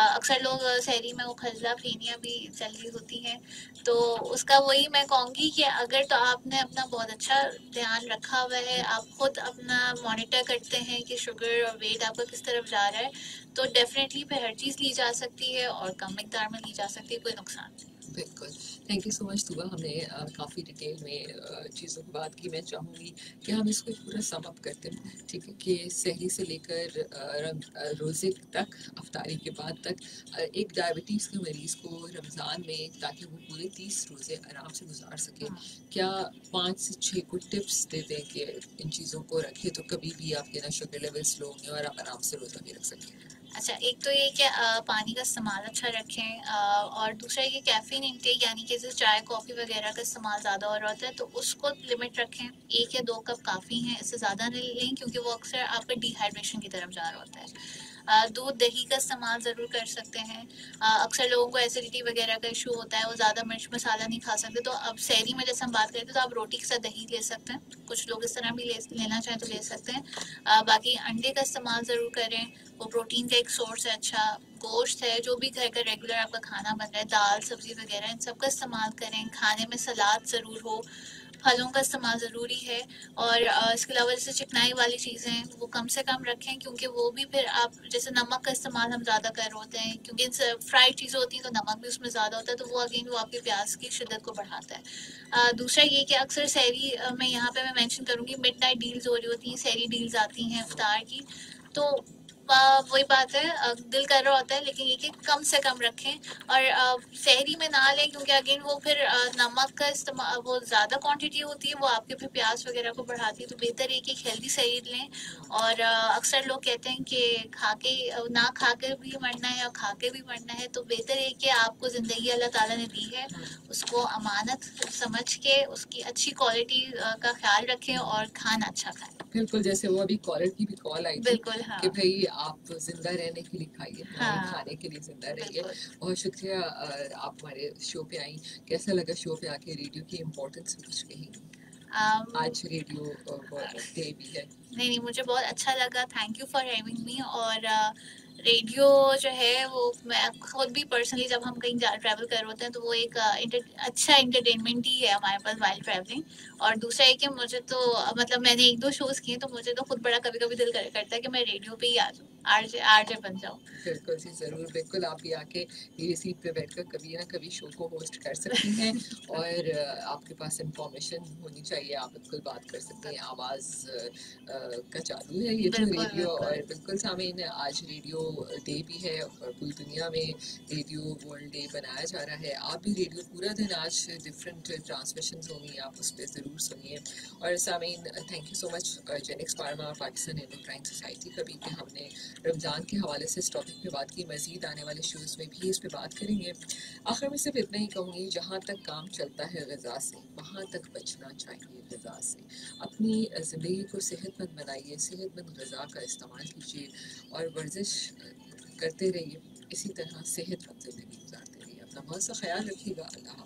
अक्सर लोग सहरी में वो खजला फेनियाँ भी चल रही होती हैं, तो उसका वही मैं कहूँगी कि अगर तो आपने अपना बहुत अच्छा ध्यान रखा हुआ है, आप खुद अपना मॉनिटर करते हैं कि शुगर और वेट आपका किस तरफ जा रहा है, तो डेफिनेटली फिर हर चीज़ ली जा सकती है और कम मिकदार में ली जा सकती है, कोई नुकसान नहीं। बिल्कुल, थैंक यू सो मच तुबा, हमने काफ़ी डिटेल में चीज़ों की बात की। मैं चाहूँगी कि हम इसको पूरा सम अप करते हैं, ठीक है, कि सहरी से लेकर रोज़े तक, अफ्तारी के बाद तक एक डायबिटीज़ के मरीज़ को रमज़ान में, ताकि वो पूरे 30 रोज़े आराम से गुजार सके, क्या 5 से 6 को टिप्स दे दें कि इन चीज़ों को रखें तो कभी भी आपके ना शुगर लेवल्स लो होंगे और आप आराम से रोज़ा भी रख सकें? अच्छा, एक तो ये कि पानी का इस्तेमाल अच्छा रखें, और दूसरा ये कैफ़ीन इंटेक यानी कि जैसे चाय कॉफ़ी वगैरह का इस्तेमाल ज़्यादा हो रहा होता है तो उसको लिमिट रखें। 1 या 2 कप काफ़ी हैं, इससे ज़्यादा नहीं लें क्योंकि वो अक्सर आपका डिहाइड्रेशन की तरफ जा रहा होता है। दूध दही का इस्तेमाल ज़रूर कर सकते हैं। अक्सर लोगों को एसिडिटी वगैरह का इशू होता है, वो ज़्यादा मिर्च मसाला नहीं खा सकते, तो अब सहरी में जैसे हम बात करते हैं तो आप रोटी के साथ दही ले सकते हैं, कुछ लोग इस तरह भी लेना चाहें तो ले सकते हैं। बाकी अंडे का इस्तेमाल ज़रूर करें, वो प्रोटीन का एक सोर्स है अच्छा। गोश्त है, जो भी घर का रेगुलर आपका खाना बन रहा है, दाल सब्जी वगैरह, इन सब का इस्तेमाल करें। खाने में सलाद ज़रूर हो, फलों का इस्तेमाल ज़रूरी है। और इसके अलावा जैसे चिकनाई वाली चीज़ें हैं वो कम से कम रखें, क्योंकि वो भी फिर आप जैसे नमक का इस्तेमाल हम ज़्यादा कर रहे होते हैं, क्योंकि फ्राइड चीज़ें होती हैं तो नमक भी उसमें ज़्यादा होता है, तो वो अगेन वो आपकी प्यास की शिद्दत को बढ़ाता है। दूसरा ये कि अक्सर सहरी में यहाँ पे मैं मेंशन करूँगी, मिडनाइट डील्स हो रही होती हैं, सहरी डील्स आती हैं इफ्तार की, तो वही बात है, दिल कर रहा होता है लेकिन ये कि कम से कम रखें और सहरी में ना लें, क्योंकि अगेन वो फिर नमक का इस्तेमाल, वो ज़्यादा क्वांटिटी होती है, वो आपके फिर प्यास वगैरह को बढ़ाती है, तो बेहतर है कि एक हेल्दी सहरी लें। और अक्सर लोग कहते हैं कि खा के ना खा के भी मरना है और खा के भी मरना है, तो बेहतर है कि आपको ज़िंदगी अल्लाह ताला ने दी है, उसको अमानत समझ के उसकी अच्छी क्वालिटी का ख्याल रखें और खाना अच्छा खाएं। बिल्कुल, जैसे वो अभी कॉलर की भी कॉल आई थी बिल्कुल, हाँ। कि भाई आप जिंदा रहने के लिए खाइए, ना ही हाँ, खाने के लिए जिंदा रहिए। बिल्कुल। बहुत शुक्रिया आप हमारे शो पे आई। कैसा लगा शो पे आके? रेडियो की इम्पोर्टेंस कुछ कहेंगी? आज रेडियो डे भी है। नहीं, मुझे बहुत अच्छा लगा, thank you for having me. और रेडियो जो है वो मैं खुद भी पर्सनली जब हम कहीं ट्रैवल कर रहे होते हैं तो वो एक अच्छा एंटरटेनमेंट ही है हमारे पास वाइल ट्रैवलिंग। और दूसरा है कि मुझे तो मतलब मैंने 1-2 शोज़ किए, तो मुझे तो खुद बड़ा कभी-कभी दिल करता है कि मैं रेडियो पे ही आ जाऊँ, आरजे बन जाऊँ। बिल्कुल जी, ज़रूर, बिल्कुल आप भी आके मेरी सीट पे बैठकर कभी ना कभी शो को होस्ट कर सकती हैं और आपके पास इंफॉर्मेशन होनी चाहिए, आप बिल्कुल बात कर सकती हैं। आवाज़ का चालू है ये तो बिल्कुल, रेडियो, और बिल्कुल। बिल्कुल सामीन, आज रेडियो डे भी है और पूरी दुनिया में रेडियो वर्ल्ड डे बनाया जा रहा है। आप भी रेडियो पूरा दिन आज डिफरेंट ट्रांसमिशंस होंगी, आप उस पर ज़रूर सुनिए। और Sameen, thank you so much Genix Pharma Pakistan endocrine society का भी, कि हमने रमज़ान के हवाले से इस टॉपिक पे बात की। मज़ीद आने वाले शोज़ में भी इस पे बात करेंगे। आखिर में सिर्फ इतना ही कहूँगी, जहाँ तक काम चलता है ग़िज़ा से, वहाँ तक बचना चाहिए ग़िज़ा से। अपनी ज़िंदगी को सेहतमंद बनाइए, सेहतमंद ग़िज़ा का इस्तेमाल कीजिए और वर्जिश करते रहिए। इसी तरह सेहतमंद ज़िंदगी गुजारते रहिए। अपना बहुत सा ख्याल रखिएगा। अल्लाह।